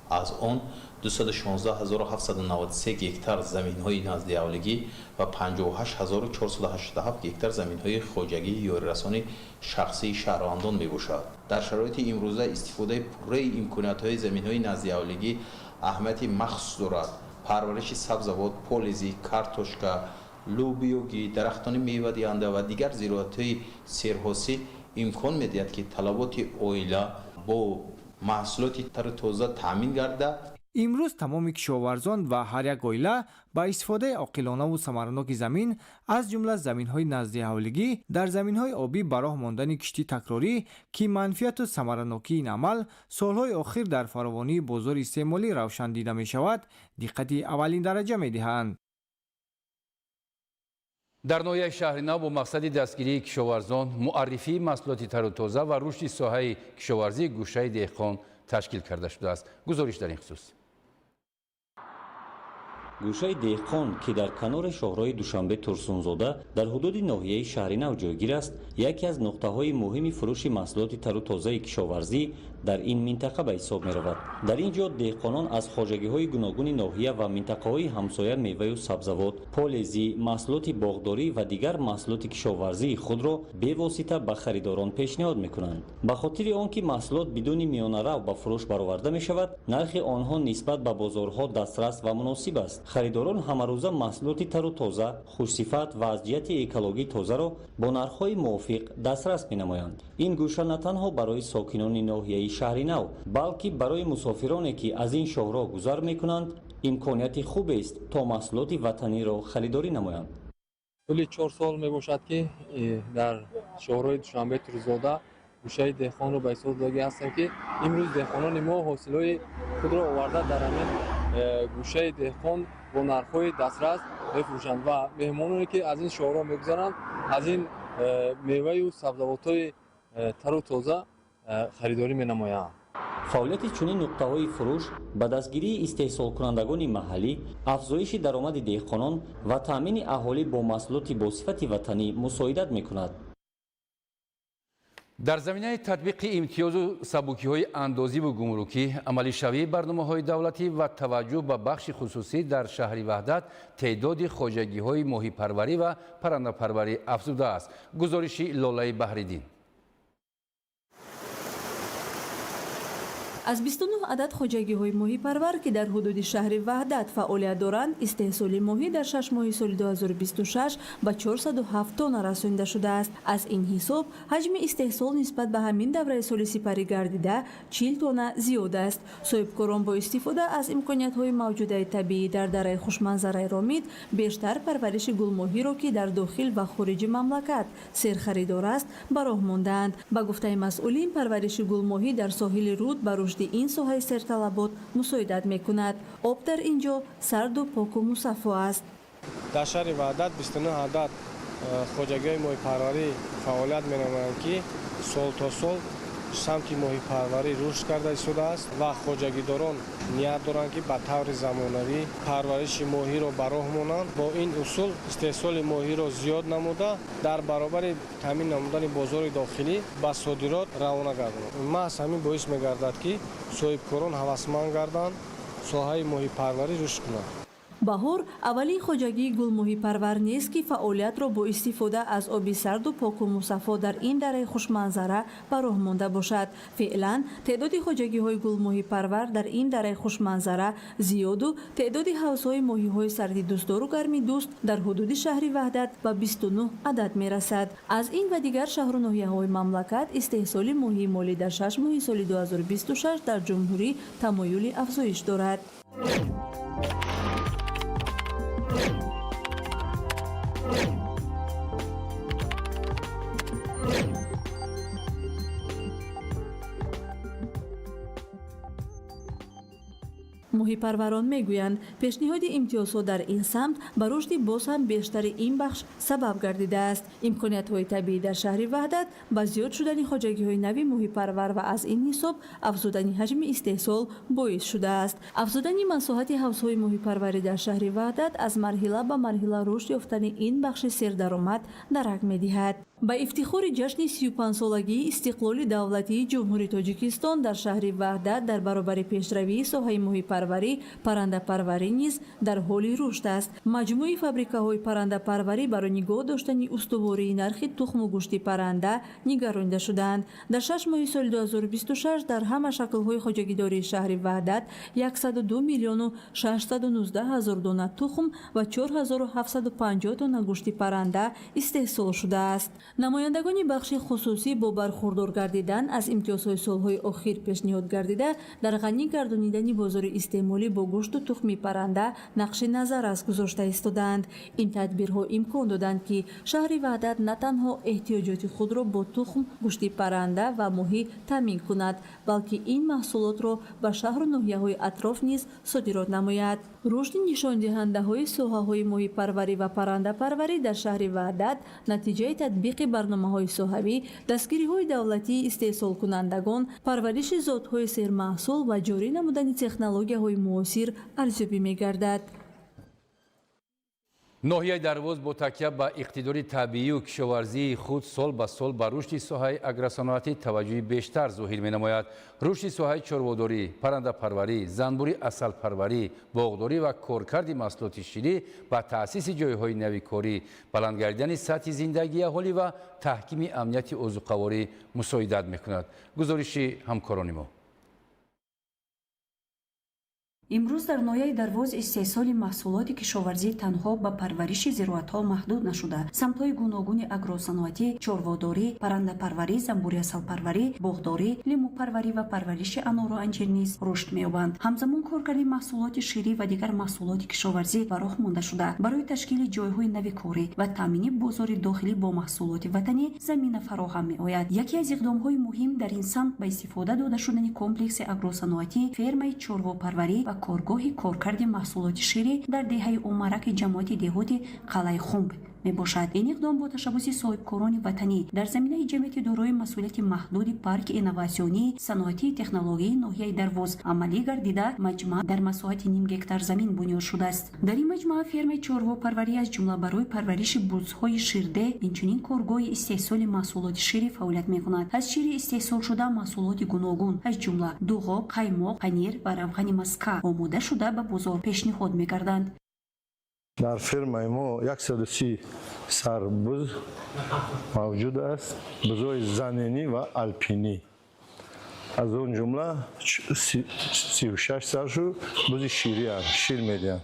از آن 216,793 گیکتار زمین‌های نزد اولگی و 58,487 گیکتار زمین‌های خواجگی یا رسانی شخصی شهروندان میباشد. در شرایط امروزه استفاده پوره امکانات‌های زمین‌های نزد اولگی اهمیت مخصوص دارد. پرورش سبزوات، پولیزی، کارتوشکا، لوبیوگی، درختان میوه دهنده و دیگر زراعت‌های سرحاصل امکان می‌دهد که طلبات اویله با محصولات تر تازه تامین گردد. امروز تمام کشاورزان و هر یک اویله با استفاده عاقلانه و ثمراناک زمین از جمله زمین‌های نزد حولگی در زمین‌های آبی برای ماندن کشتی تکراری که منفعت و ثمراناکی این عمل سالهای اخیر در فراوانی بازار استعمالی روشن دیده می‌شود دقت اولین درجه می‌دهند. در ناحیه شهر نو با مقصد دستگیری کشاورزان، معرفی محصولات تر و تازه و رشد ساحه کشاورزی گوشه دهقان تشکیل کرده شده است. گزارش در این خصوص. گوشه دهقان که در کنار شاهراه دوشنبه ترسونزاده در حدود ناحیه شهر نو جایگیر است، یکی از نقطه‌های مهم فروش محصولات تر و تازه کشاورزی در این منطقه به حساب می‌رود. در اینجا دهقانان از خواجگی‌های گوناگون ناحیه و منطقه‌های همسایه میوه و سبزوات، پالزی، محصولات باغداری و دیگر محصولات کشاورزی خود را به واسطه به خریداران پیشنهاد می‌کنند. به خاطر آنکه محصولات بدون میانه‌رو به فروش برآورده می‌شود، نرخ آنها نسبت به بازارها دسترس و مناسب است. خریداران همروزه محصولات تر و تازه، خوش‌صفت و از جهت اکولوژی تازه را با نرخ‌های موافق دسترس می‌نمایند. این گوشه نه تنها برای ساکنان ناحیه شهر نو بلکه برای مسافرانی که از این شاهراه گذر می‌کنند امکانیت خوب است تا محصولات وطنی را خریداری نمایند. طول 4 سال میباشد که در شاهراه دوشنبه ترسونزاده گوشه دهقان رو به حساب داده هستند که امروز دهقانان ما حاصلات خود را آورده در همین گوشه دهقان با نرخ‌های دسترس می‌فروشند و مهمانانی که از این شاهراه می‌گذرند از این میوه و سبزوات‌های تر و تازه خریداری می‌نمایند. فعالیت چنین نقطه‌های فروش به دستگیری استحصال کنندگان محلی، افزایش درآمد دهقانان و تامین اهالی با محصولات با صفت وطنی مساعدت می‌کند. در زمینه تطبیق امتیاز و سبوکی‌های اندازی و گمرکی، عملی شوی برنامه‌های دولتی و توجه به بخش خصوصی در شهر وحدت تعداد خواجگی‌های ماهی‌پروری و پرنده‌پروری افزوده است. گزارش لاله بحریدین. از 29 عدد خواجگی‌های ماهی پرور که در حدود شهر وحدت فعالیت دارند، استحصال ماهی در 6 ماه سال 2026 به 407 تن رسانده شده است. از این حساب حجم استحصال نسبت به همین دوره سال سپری گردیده 40 تن زیاد است. صاحبکاران با استفاده از امکانیت‌های موجوده طبیعی در دره خوشمنظره رامید بیشتر پرورش گل ماهی را که در داخل و خارج مملکت سرخریدار است به راه ماندند. به گفته مسئولین پرورش گل ماهی در ساحل رود به رشد این ساحه سرطلبات مساعدت میکند. آب در اینجا سرد و پاک و مصفا است. در شهر وحدت 29 عدد خواجگی‌های ماهی پروری فعالیت می‌نمایند که سال تا سال самти моҳипарварӣ рушд карда истодааст ва хоҷагидорон ният доранд ки ба таври замонавӣ парвариши моҳиро ба роҳ монанд. Бо ин усул истеҳсоли моҳиро зиёд намуда дар баробари таъмин намудани бозори дохилӣ ба содирот равона гардонанд. Маҳз ҳамин боис мегардад ки соҳибкорон ҳавасманд гарданд соҳаи моҳипарварӣ рушд кунад. баҳор аввалин хоҷагии гулмоҳипарвар нест ки фаъолиятро бо истифода аз оби сарду поку мусаффо дар ин дараи хушманзара ба роҳ монда бошад. феълан теъдоди хоҷагиҳои гулмоҳипарвар дар ин дараи хушманзара зиёду теъдоди ҳавзҳои моҳиҳои сарди дӯстдору гарми дӯст дар ҳудуди шаҳри ваҳдат ба 29 адад мерасад. аз ин ва дигар шаҳру ноҳияҳои мамлакат истеҳсоли моҳии молӣ дар 6 моҳи соли 2026 дар ҷумҳурӣ тамоюли афзоиш дорад. моҳипарварон мегӯянд пешниҳоди имтиёзҳо дар ин самт ба рушди боз ҳам бештари ин бахш сабаб гардидааст. имкониятҳои табиӣ дар шаҳри ваҳдат ба зиёд шудани хоҷагиҳои нави моҳипарвар ва аз ин ҳисоб афзудани ҳаҷми истеҳсол боис шудааст. афзудани масоҳати ҳавзҳои моҳипарварӣ дар шаҳри ваҳдат аз марҳила ба марҳила рушд ёфтани ин бахши сердаромад дарак медиҳад. ба ифтихори ҷашни 35-солагии истиқлоли давлатии ҷумҳурии Тоҷикистон дар шаҳри ваҳдат дар баробари пешравии соҳаи моҳипарварӣ, паррандапарварӣ низ дар ҳоли рушд аст. маҷмӯи фабрикаҳои паррандапарварӣ барои нигоҳ доштани устувории нархи тухму гӯшти парранда нигаронида шудаанд. дар 6 моҳи соли 2026 дар ҳама шаклҳои хоҷагидории шаҳри ваҳдат 102 миллиону 619 ҳазор дона тухм ва 4750 тонна гӯшти парранда истеҳсол шудааст. намояндагони бахши хусусӣ бо бархурдор гардидан аз имтиёзҳои солҳои охир пешниҳод гардида дар ғанӣ гардонидани бозори истеъмолӣ бо гӯшту тухми парранда нақши назаррас гузошта истодаанд. ин тадбирҳо имкон доданд ки шаҳри ваҳдат на танҳо эҳтиёҷоти худро бо тухм, гӯшти парранда ва моҳӣ таъмин кунад, балки ин маҳсулотро ба шаҳру ноҳияҳои атроф низ содирот намояд. рушди нишондиҳандаҳои соҳаҳои моҳипарварӣ ва паррандапарварӣ дар шаҳри ваҳдат натиҷаи татбиқи барномаҳои соҳавӣ, дастгириҳои давлатии истеҳсолкунандагон, парвариши зотҳои сермаҳсул ва ҷорӣ намудани технологияҳои муосир арзёбӣ мегардад. ноҳияи дарвоз бо такя ба иқтидори табиию кишоварзии худ сол ба сол ба рушди соҳаи агросаноатӣ таваҷҷӯҳи бештар зоҳир менамояд. рушди соҳаи чорводорӣ, паррандапарварӣ, занбури асалпарварӣ, боғдорӣ ва коркарди маҳсулоти ширӣ ба таъсиси ҷойҳои нави корӣ, баланд гардидани сатҳи зиндагии аҳолӣ ва таҳкими амнияти озуқаворӣ мусоидат мекунад. гузориши ҳамкорони мо. имрӯз дар ноҳияи дарвоз истеҳсоли маҳсулоти кишоварзӣ танҳо ба парвариши зироатҳо маҳдуд нашуда, самтҳои гуногуни агросаноатӣ, чорводорӣ, паррандапарварӣ, занбури асалпарварӣ, боғдорӣ, лимӯпарварӣ ва парвариши анору анҷир низ рушд меёбанд. ҳамзамон коркарди маҳсулоти ширӣ ва дигар маҳсулоти кишоварзӣ ба роҳ монда шуда, барои ташкили ҷойҳои нави корӣ ва таъмини бозори дохилӣ бо маҳсулоти ватанӣ замина фароҳам меояд. яке аз иқдомҳои муҳим дар ин самт ба истифода дода шудани комплекси агросаноатӣ, фермаи чорвопарварӣ ва коргоҳи коркарди маҳсулоти ширӣ дар деҳаи умараки ҷамоати деҳоти қалъаи хумб мебошад. ин иқдом бо ташаббуси соҳибкорони ватанӣ дар заминаи ҷамъияти дорои масъулияти маҳдуди парки инноватсионии саноатии технологии ноҳияи дарвоз амалӣ гардида, маҷмӯъ дар масоҳати ним гектар замин бунёд шудааст. дар ин маҷмӯъа фермаи чорвопарварӣ аз ҷумла барои парвариши бузҳои ширдеҳ, инчунин коргоҳи истеҳсоли маҳсулоти ширӣ фаъолият мекунад. аз шири истеҳсолшуда маҳсулоти гуногун аз ҷумла дуғоб, қаймоқ, панир ва равғани маска омода шуда ба бозор пешниҳод мегарданд. дар фермаи мо 130 сар буз мавҷуд аст, бузҳои заненӣ ва алпинӣ. аз он ҷумла 36 саршу бузи ширӣ аст, шир медиҳанд.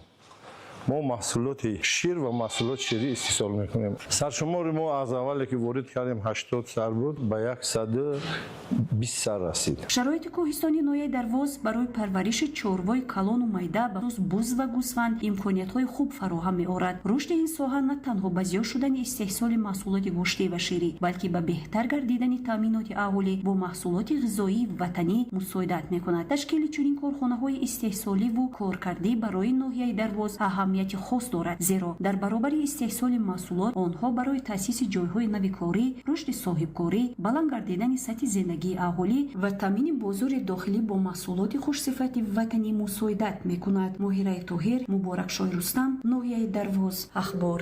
мо маҳсулоти шир ва маҳсулоти ширӣ истеҳсол мекунем. саршумори мо аз аввале ки ворид кардем 80 сар буд, ба 120 сар расид. шароити кӯҳистони ноҳияи дарвоз барои парвариши чорвои калону майда ба хусус буз ва гӯсфанд имкониятҳои хуб фароҳам меорад. рушди ин соҳа на танҳо ба зиёд шудани истеҳсоли маҳсулоти гӯштӣ ва ширӣ, балки ба беҳтар гардидани таъминоти аҳолӣ бо маҳсулоти ғизоии ватанӣ мусоидат мекунад. ташкили чунин корхонаҳои истеҳсоливу коркардӣ барои ноҳияи дарвоз аҳамияти аҳамияти хос дорад, зеро дар баробари истеҳсоли маҳсулот онҳо барои таъсиси ҷойҳои нави корӣ, рушди соҳибкорӣ, баланд гардидани сатҳи зиндагии аҳолӣ ва таъмини бозори дохилӣ бо маҳсулоти хушсифати ватанӣ мусоидат мекунад. Моҳираи Тоҳир, Муборакшоҳи Рустам, Ноҳияи Дарвоз, Ахбор.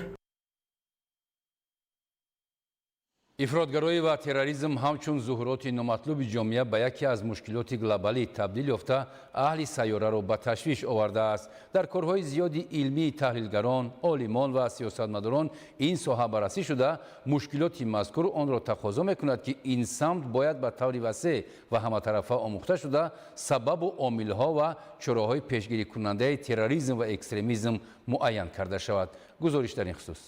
ифротгароӣ ва терроризм ҳамчун зуҳуроти номатлуби ҷомеа ба яке аз мушкилоти глобалӣ табдил ёфта аҳли сайёраро ба ташвиш овардааст. дар корҳои зиёди илмии таҳлилгарон, олимон ва сиёсатмадорон ин соҳа баррасӣ шуда, мушкилоти мазкур онро тақозо мекунад, ки ин самт бояд ба таври васеъ ва ҳаматарафа омӯхта шуда, сабабу омилҳо ва чораҳои пешгирикунандаи терроризм ва экстремизм муайян карда шавад. гузориш дар ин хусус.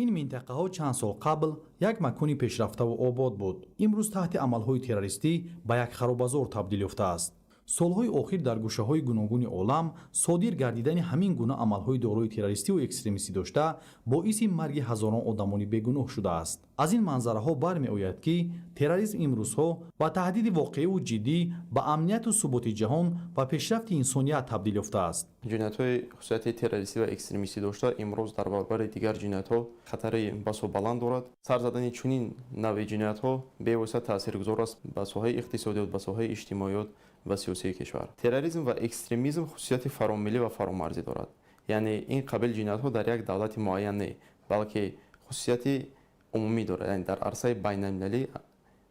ин минтақаҳо чанд сол қабл як макони пешрафтаву обод буд. имрӯз таҳти амалҳои террористӣ ба як харобазор табдил ёфтааст. солҳои охир дар гӯшаҳои гуногуни олам содир гардидани ҳамин гуна амалҳои дорои террористиву экстремистӣ дошта боиси марги ҳазорон одамони бегуноҳ шудааст. аз ин манзараҳо бармеояд, ки терроризм имрӯзҳо ба таҳдиди воқеиву ҷиддӣ ба амнияту суботи ҷаҳон ва пешрафти инсоният табдил ёфтааст. ҷиноятҳои хусусияти террористӣ ва экстремистӣ дошта имрӯз дар баробари дигар ҷиноятҳо хатари басо баланд дорад. сар задани чунин навъи ҷиноятҳо бевосита таъсиргузор аст ба соҳаи иқтисодиёт, ба соҳаи иҷтимоиёт ва сиёсии кишвар. терроризм ва экстремизм хусусияти фаромилӣ ва фаромарзӣ дорад. яъне ин қабил ҷиноятҳо дар як давлати муайян не, балки хусусияти умумӣ дорад, яъне дар арсаи байналмилалӣ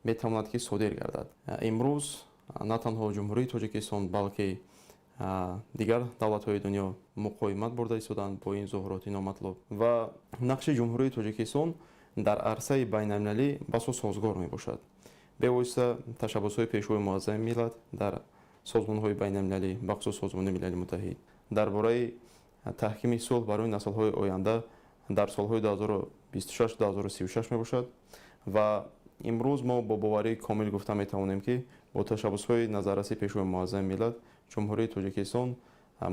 метавонад ки содир гардад. имрӯз на танҳо ҷумҳурии Тоҷикистон, балки дигар давлатҳои дунё муқоимат бурда истоданд бо ин зуҳуроти номатлуб ва нақши ҷумҳурии Тоҷикистон дар арсаи байналмилалӣ басо созгор мебошад. бевосита ташаббусҳои пешвои муаззами миллат дар созмонҳои байналмилалӣ, бахусус созмони милали муттаҳид дар бораи таҳкими сулҳ барои наслҳои оянда дар солҳои 2026-2036 мебошад ва имрӯз мо бо боварии комил гуфта метавонем, ки бо ташаббусҳои назарраси пешвои муаззами миллат ҷумҳурии Тоҷикистон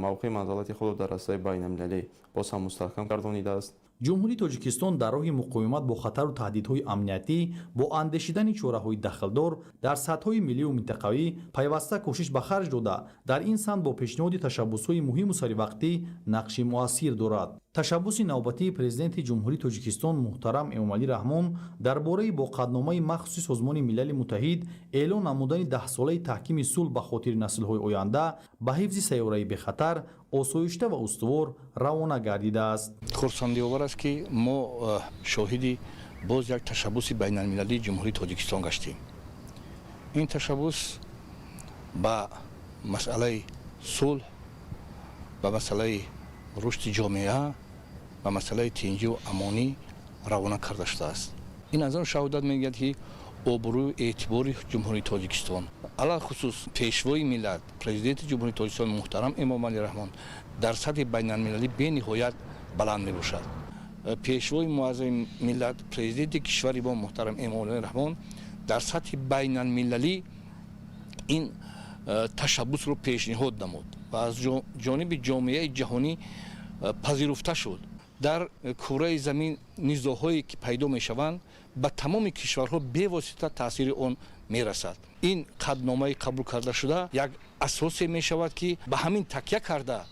мавқеи манзалати худро дар расаи байналмилалӣ боз ҳам мустаҳкам гардонидааст. ҷумҳурии Тоҷикистон дар роҳи муқовимат бо хатару таҳдидҳои амниятӣ бо андешидани чораҳои дахлдор дар сатҳҳои милливу минтақавӣ пайваста кӯшиш ба харҷ дода, дар ин самт бо пешниҳоди ташаббусҳои муҳиму саривақтӣ нақши муассир дорад. ташаббуси навбатии президенти ҷумҳурии Тоҷикистон муҳтарам Эмомалӣ Раҳмон дар бораи бо қадномаи махсуси Созмони Милали Муттаҳид эълон намудани 10-солаи таҳкими сулҳ ба хотири наслҳои оянда ба ҳифзи сайёраи бехатар, осоишта ва устувор равона гардидааст. хурсандиовар аст, ки мо шоҳиди боз як ташаббуси байналмилалии ҷумҳурии Тоҷикистон гаштем. ин ташаббус ба масъалаи сулҳ, ба масъалаи рушди ҷомеа ва масъалаи тинҷиву амонӣ равона карда шудааст. ин аз он шаҳодат мегӯяд, ки обрӯи эътибори ҷумҳурии Тоҷикистон, алахусус пешвои миллат, президенти ҷумҳурии Тоҷикистон муҳтарам Эмомалӣ Раҳмон дар сатҳи байналмилалӣ бениҳоят баланд мебошад. пешвои муаззами миллат, президенти кишвари мо муҳтарам Эмомалӣ Раҳмон дар сатҳи байналмилалӣ ин ташаббусро пешниҳод намуд ва аз ҷониби ҷомеаи ҷаҳонӣ пазируфта шуд. дар кураи замин низоъҳое ки пайдо мешаванд ба тамоми кишварҳо бевосита таъсири он мерасад. ин қадномаи қабул карда шуда як асосе мешавад, ки ба ҳамин такя карда,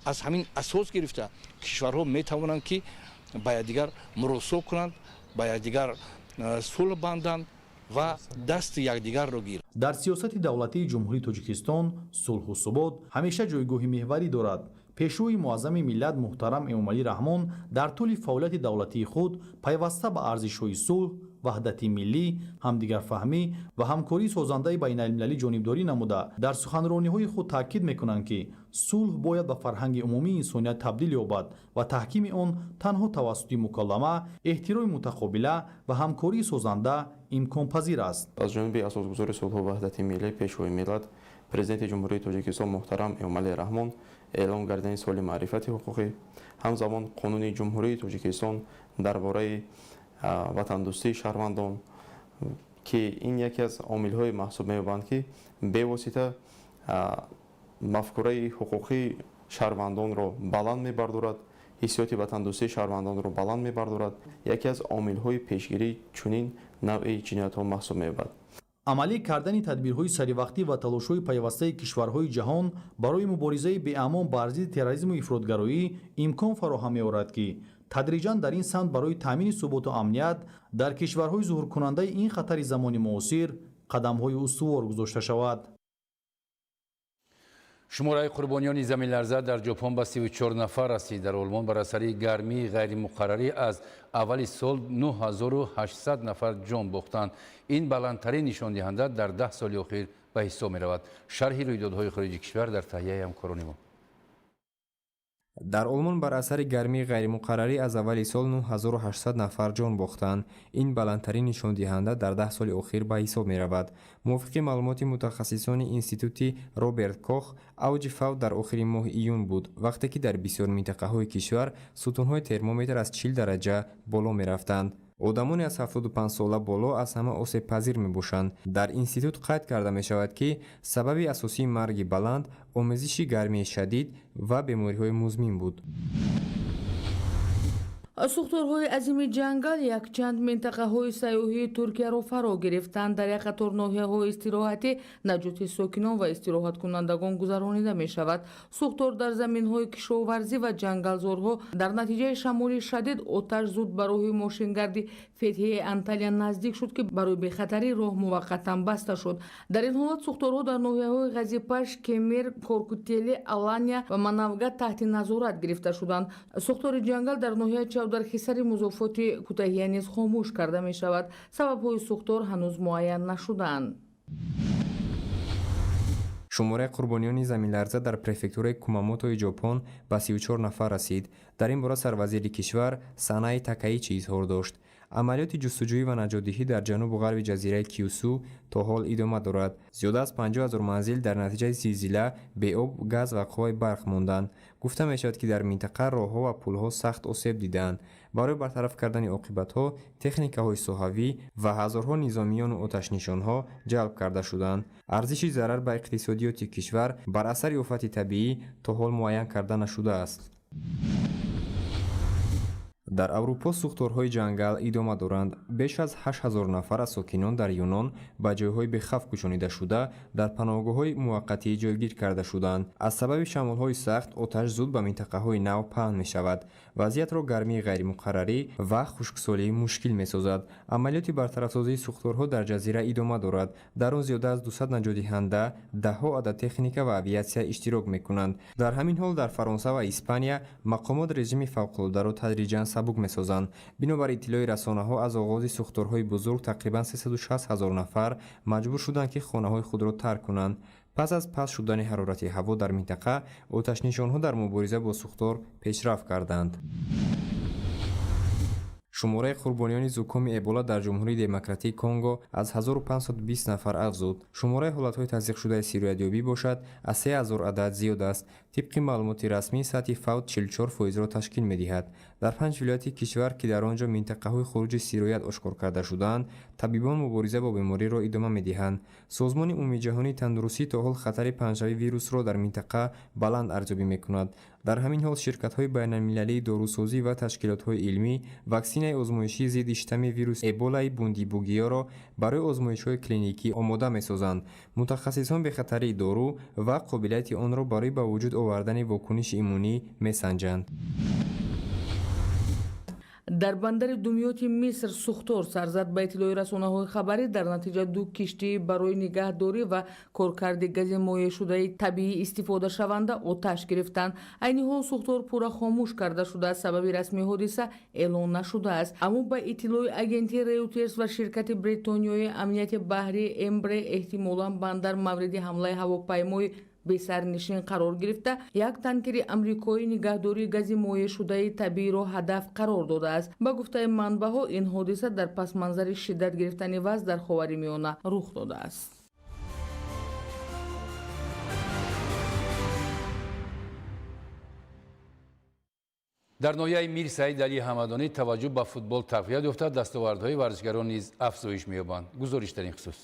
аз ҳамин асос гирифта кишварҳо метавонанд, ки ба якдигар муросо кунанд, ба якдигар сулҳ банданд ва дасти якдигарро гиранд. дар сиёсати давлатии ҷумҳурии Тоҷикистон сулҳу субот ҳамеша ҷойгоҳи меҳварӣ дорад. пешвои муаззами миллат муҳтарам Эмомалӣ Раҳмон дар тӯли фаъолияти давлатии худ пайваста ба арзишҳои сулҳ, ваҳдати миллӣ, ҳамдигарфаҳмӣ ва ҳамкории созандаи байналмилалӣ ҷонибдорӣ намуда, дар суханрониҳои худ таъкид мекунанд, ки сулҳ бояд ба фарҳанги умумии инсоният табдил ёбад ва таҳкими он танҳо тавассути мукаллама, эҳтироми мутақобила ва ҳамкории созанда имконпазир аст. аз ҷониби асосгузори сулҳу ваҳдати миллӣ пешвои миллат, президенти ҷумҳурии Тоҷикистон муҳтарам Эмомалӣ Раҳмон эълон гардидани соли маърифати ҳуқуқӣ, ҳамзамон қонуни ҷумҳурии Тоҷикистон дар бораи ватандӯстии шаҳрвандон, ки ин яке аз омилҳои маҳсуб меёбанд, ки бевосита мафкураи ҳуқуқии шаҳрвандонро баланд мебардорад, ҳиссиёти ватандӯстии шаҳрвандонро баланд мебардорад, яке аз омилҳои пешгирии чунин навъи ҷиноятҳо маҳсуб меёбад. амалӣ кардани тадбирҳои саривақтӣ ва талошҳои пайвастаи кишварҳои ҷаҳон барои муборизаи беамон бар зидди терроризму ифротгароӣ имкон фароҳам меорад ки тадриҷан дар ин самт барои таъмини суботу амният дар кишварҳои зуҳуркунандаи ин хатари замони муосир қадамҳои устувор гузошта шавад. шумораи қурбониёни заминларза дар ҷопон ба 34 нафар расид. Дар олмон бар асари гармии ғайримуқаррарӣ аз аввали сол 9800 нафар ҷон бохтанд. ин баландтарин нишондиҳанда дар 10 соли охир ба ҳисоб меравад. шарҳи рӯйдодҳои хориҷи кишвар дар таҳияи ҳамкорони мо. дар олмон бар асари гармии ғайримуқаррарӣ аз аввали сол 9800 нафар ҷон бохтанд. ин баландтарин нишондиҳанда дар 10 соли охир ба ҳисоб меравад. мувофиқи маълумоти мутахассисони институти роберт кох, авҷи фавт дар охири моҳи июн буд, вақте ки дар бисёр минтақаҳои кишвар сутунҳои термометр аз 40 дараҷа боло мерафтанд. одамони аз 75 сола боло аз ҳама осебпазир мебошанд. дар институт қайд карда мешавад ки сабаби асосии марги баланд омезиши гармии шадид ва бемориҳои музмин буд. сӯхторҳои азими ҷангал якчанд минтақаҳои сайёҳии туркияро фаро гирифтанд. дар як қатор ноҳияҳои истироҳатӣ наҷоти сокинон ва истироҳаткунандагон гузаронида мешавад. сӯхтор дар заминҳои кишоварзӣ ва ҷангалзорҳо дар натиҷаи шамоли шадид оташ зуд ба роҳи мошингарди фетҳии анталия наздик шуд ки барои бехатарӣ роҳ муваққатан баста шуд. дар ин ҳолат сӯхторҳо дар ноҳияҳои ғазипаш, кемер, коркутели, алания ва манавгат таҳти назорат гирифта шуданд. сӯхтори ҷангал дар ноҳияи дар хисари музофоти кӯтаҳия низ хомӯш карда мешавад. сабабҳои сӯхтор ҳанӯз муайян нашудаанд. шумораи қурбониёни заминларза дар префектураи кумамотои ҷопон ба 34 нафар расид. дар ин бора сарвазири кишвар Санаи Такаичи изҳор дошт. амалиёти ҷустуҷӯӣ ва наҷотдиҳӣ дар ҷанубу ғарби ҷазираи Кюсу то ҳол идома дорад. зиёда аз 50 000 манзил дар натиҷаи зилзила беоб, газ ва қувваи барқ монданд. гуфта мешавад ки дар минтақа роҳҳо ва пулҳо сахт осеб дидаанд. барои бартараф кардани оқибатҳо техникаҳои соҳавӣ ва ҳазорҳо низомиёну оташнишонҳо ҷалб карда шуданд. арзиши зарар ба иқтисодиёти кишвар бар асари офати табиӣ то ҳол муайян карда нашудааст. дар аврупо сӯхторҳои ҷангал идома доранд. беш аз 8000 нафар аз сокинон дар юнон ба ҷойҳои бехавф кӯчонида шуда дар паноҳгоҳҳои муваққатӣ ҷойгир карда шуданд. аз сабаби шамолҳои сахт оташ зуд ба минтақаҳои нав паҳн мешавад. вазъиятро гармии ғайримуқаррарӣ ва хушксолӣ мушкил месозад. амалиёти бартарафсозии сӯхторҳо дар ҷазира идома дорад. дар он зиёда аз 200 наҷотдиҳанда, даҳҳо адад техника ва авиатсия иштирок мекунанд. дар ҳамин ҳол дар фаронса ва испания мақомот режими фавқулоддаро тадриҷан сабук месозанд. бинобар иттилои расонаҳо аз оғози сӯхторҳои бузург тақрибан 360 000 нафар маҷбур шуданд ки хонаҳои худро тарк кунанд. пас аз паст шудани ҳарорати ҳаво дар минтақа, оташнишонҳо дар мубориза бо сӯхтор пешрафт карданд. шумораи қурбониёни зукоми эбола дар ҷумҳурии демократии Конго аз 1520 нафар афзуд. шумораи ҳолатҳои тасдиқшудаи сироядёбӣ бошад аз 3000 адад зиёд аст. тибқи маълумоти расмӣ сатҳи фавт 44%-ро ташкил медиҳад. дар 5 вилояти кишвар ки дар он ҷо минтақаҳои хуруҷи сироят ошкор карда шудаанд, табибон мубориза бо бемориро идома медиҳанд. созмони умумиҷаҳонии тандурустӣ то ҳол хатари панҷшавии вирусро дар минтақа баланд арзёбӣ мекунад. дар ҳамин ҳол ширкатҳои байналмилалии дорусозӣ ва ташкилотҳои илмӣ ваксинаи озмоишии зидди штамми вируси эболаи бундибугиёро барои озмоишҳои клиникӣ омода месозанд. мутахассисон бехатарии дору ва қобилияти онро барои ба вуҷуд овардани вокуниши иммунӣ месанҷанд. дар бандари думёти миср сӯхтор сар зад ба иттилои расонаҳои хабарӣ. дар натиҷа ду киштии барои нигаҳдорӣ ва коркарди гази моеъшудаи табиӣ истифодашаванда оташ гирифтанд. айни ҳол сӯхтор пурра хомӯш карда шудааст. сабаби расмии ҳодиса эълон нашудааст. аммо ба иттилои агентии Reuters ва ширкати бритониёи амнияти баҳрии Эмбре эҳтимолан бандар мавриди ҳамлаи ҳавопаймои бесарнишин қарор гирифта, як танкери амрикоӣ нигаҳдории гази моеъшудаи табииро ҳадаф қарор додааст. ба гуфтаи манбаъҳо ин ҳодиса дар пасманзари шиддат гирифтани вазн дар ховари миёна рух додааст. дар ноҳияи Мир Саид Алӣ Ҳамадонӣ таваҷҷӯҳ ба футбол тақвият ёфта, дастовардҳои варзишгарон низ афзоиш меёбанд. гузориш дар ин хусус.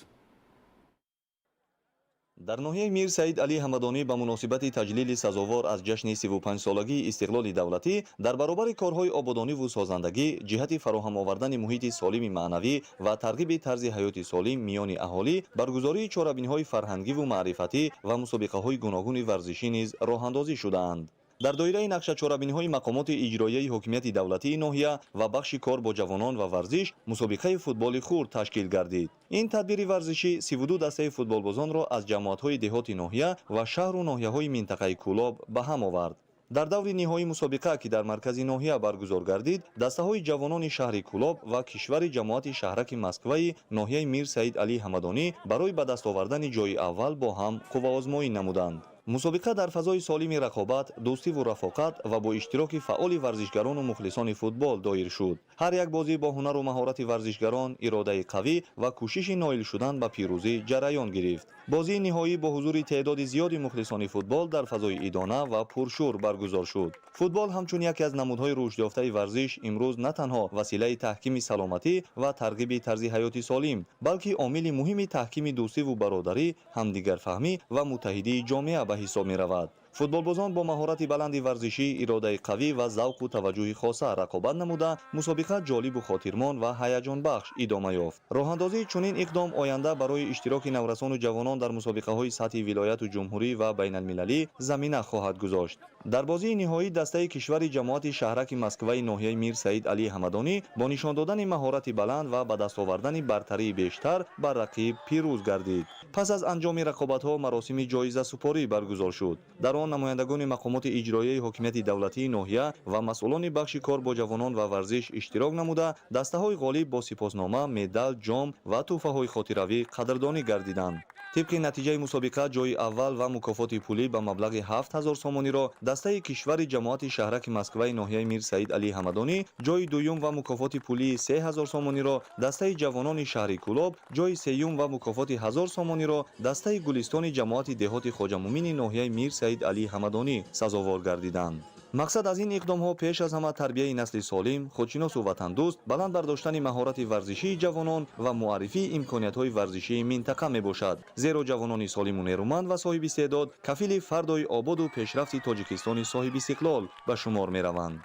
дар ноҳияи мир саид алӣ ҳамадонӣ ба муносибати таҷлили сазовор аз ҷашни 35-солагии истиқлоли давлатӣ дар баробари корҳои ободониву созандагӣ ҷиҳати фароҳам овардани муҳити солими маънавӣ ва тарғиби тарзи ҳаёти солим миёни аҳолӣ баргузории чорабинҳои фарҳангиву маърифатӣ ва мусобиқаҳои гуногуни варзишӣ низ роҳандозӣ шудаанд. дар доираи нақшачорабиниҳои мақомоти иҷроияи ҳокимияти давлатии ноҳия ва бахши кор бо ҷавонон ва варзиш мусобиқаи футболи хурд ташкил гардид. ин тадбири варзишӣ 32 дастаи футболбозонро аз ҷамоатҳои деҳоти ноҳия ва шаҳру ноҳияҳои минтақаи кӯлоб ба ҳам овард. дар даври ниҳоии мусобиқа ки дар маркази ноҳия баргузор гардид, дастаҳои ҷавонони шаҳри кӯлоб ва кишвари ҷамоати шаҳраки москваи ноҳияи мир саид алӣ ҳамадонӣ барои ба даст овардани ҷойи аввал бо ҳам қувваозмоӣ намуданд. мусобиқа дар фазои солими рақобат, дӯстиву рафоқат ва бо иштироки фаъоли варзишгарону мухлисони футбол доир шуд. ҳар як бозӣ бо ҳунару маҳорати варзишгарон, иродаи қавӣ ва кӯшиши ноил шудан ба пирӯзӣ ҷараён гирифт. бозии ниҳоӣ бо ҳузури теъдоди зиёди мухлисони футбол дар фазои идона ва пуршӯр баргузор шуд. футбол ҳамчун яке аз намудҳои рушдёфтаи варзиш имрӯз на танҳо василаи таҳкими саломатӣ ва тарғиби тарзи ҳаёти солим, балки омили муҳими таҳкими дӯстиву бародарӣ, ҳамдигарфаҳмӣ ва муттаҳидии ҷомеа ба ҳисоб меравад. футболбозон бо маҳорати баланди варзишӣ, иродаи қавӣ ва завқу таваҷҷӯҳи хоса рақобат намуда, мусобиқа ҷолибу хотирмон ва ҳаяҷонбахш идома ёфт. роҳандозии чунин иқдом оянда барои иштироки наврасону ҷавонон дар мусобиқаҳои сатҳи вилояту ҷумҳурӣ ва байналмилалӣ замина хоҳад гузошт. дар бозии ниҳоӣ дастаи кишвари ҷамоати шаҳраки москваи ноҳияи мир саид алӣ ҳамадонӣ бо нишон додани маҳорати баланд ва ба даст овардани бартарии бештар бар рақиб пирӯз гардид. пас аз анҷоми рақобатҳо маросими ҷоизасупорӣ баргузор шуд. дар он намояндагони мақомоти иҷроияи ҳокимияти давлатии ноҳия ва масъулони бахши кор бо ҷавонон ва варзиш иштирок намуда, дастаҳои ғолиб бо сипоснома, медал, ҷом ва тӯҳфаҳои хотиравӣ қадрдонӣ гардиданд. тибқи натиҷаи мусобиқа ҷойи аввал ва мукофоти пулӣ ба маблағи 7000 сомониро дастаи кишвари ҷамоати шаҳраки москваи ноҳияи мир саид алӣ ҳамадонӣ, ҷойи дуюм ва мукофоти пулии 3000 сомониро дастаи ҷавонони шаҳри кӯлоб, ҷойи сеюм ва мукофоти 1000 сомониро дастаи гулистони ҷамоати деҳоти хоҷамумини ноҳияи мир саид алӣ ҳамадонӣ сазовор гардиданд. мақсад аз ин иқдомҳо пеш аз ҳама тарбияи насли солим, худшиносу ватандӯст, баланд бардоштани маҳорати варзишии ҷавонон ва муаррифии имкониятҳои варзишии минтақа мебошад. зеро ҷавонони солиму нерӯманд ва соҳиби истеъдод кафили фардои ободу пешрафти тоҷикистони соҳиби истиқлол ба шумор мераванд.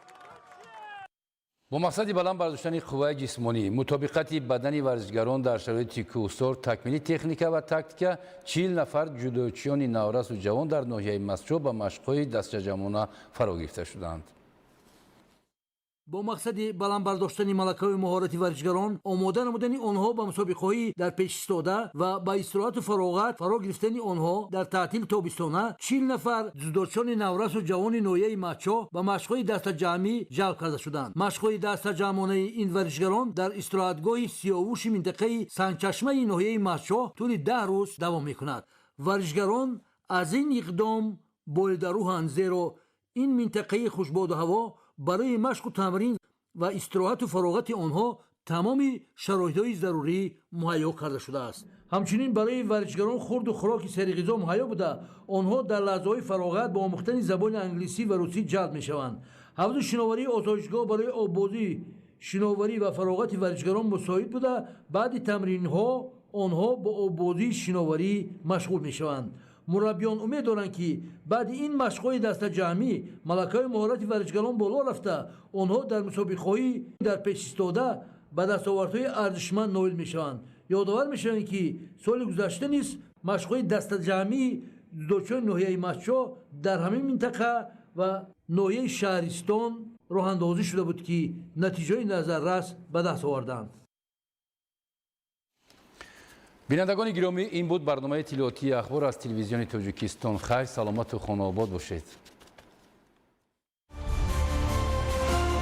бо мақсади баланд бардоштани қувваи ҷисмонӣ, мутобиқати бадани варзишгарон дар шароити кӯҳсор, такмили техника ва тактика, 40 нафар ҷудочиёни наврасу ҷавон дар ноҳияи Масчо ба машқҳои дастаҷамона фаро гирифта шуданд. бо мақсади баланд бардоштани малакаҳои маҳорати варзишгарон, омода намудани онҳо ба мусобиқаҳои дар пеш истода ва ба истироҳату фароғат фаро гирифтани онҳо дар таътили тобистона 40 нафар ҷудочиёни наврасу ҷавони ноҳияи Мачо ба машқҳои дастаҷамъӣ ҷалб карда шуданд. машқҳои дастаҷамъонаи ин варзишгарон дар истироҳатгоҳи сиёвуши минтақаи Сангчашмаи ноҳияи Мачо тӯли 10 рӯз давом мекунад. варзишгарон аз ин иқдом боидаруҳанд, зеро ин минтақаи хушбоду ҳаво барои машқу тамрин ва истироҳату фароғати онҳо тамоми шароитҳои зарурӣ муҳайё карда шудааст. ҳамчунин барои варзишгарон хурду хӯроки серғизо муҳайё буда, онҳо дар лаҳзаҳои фароғат ба омӯхтани забони англисӣ ва русӣ ҷалб мешаванд. ҳавзу шиноварии осоишгоҳ барои оббозӣ, шиноварӣ ва фароғати варзишгарон мусоид буда, баъди тамринҳо онҳо бо оббозии шиноварӣ машғул мешаванд. мураббиён умед доранд ки баъди ин машқҳои дастаҷамъӣ малакаҳои маҳорати варзишгарон боло рафта, онҳо дар мусобиқаҳои дар пеш истода ба дастовардҳои арзишманд ноил мешаванд. ёдовар мешавем ки соли гузашта низ машқҳои дастаҷамъии ҷудочиёни ноҳияи Мачо дар ҳамин минтақа ва ноҳияи Шаҳристон роҳандозӣ шуда буд ки натиҷаҳои назаррас ба даст оварданд. бинандагони гиромӣ, ин буд барномаи иттилоотии ахбор аз телевизиони Тоҷикистон. хайр, саломату хонаобод бошед.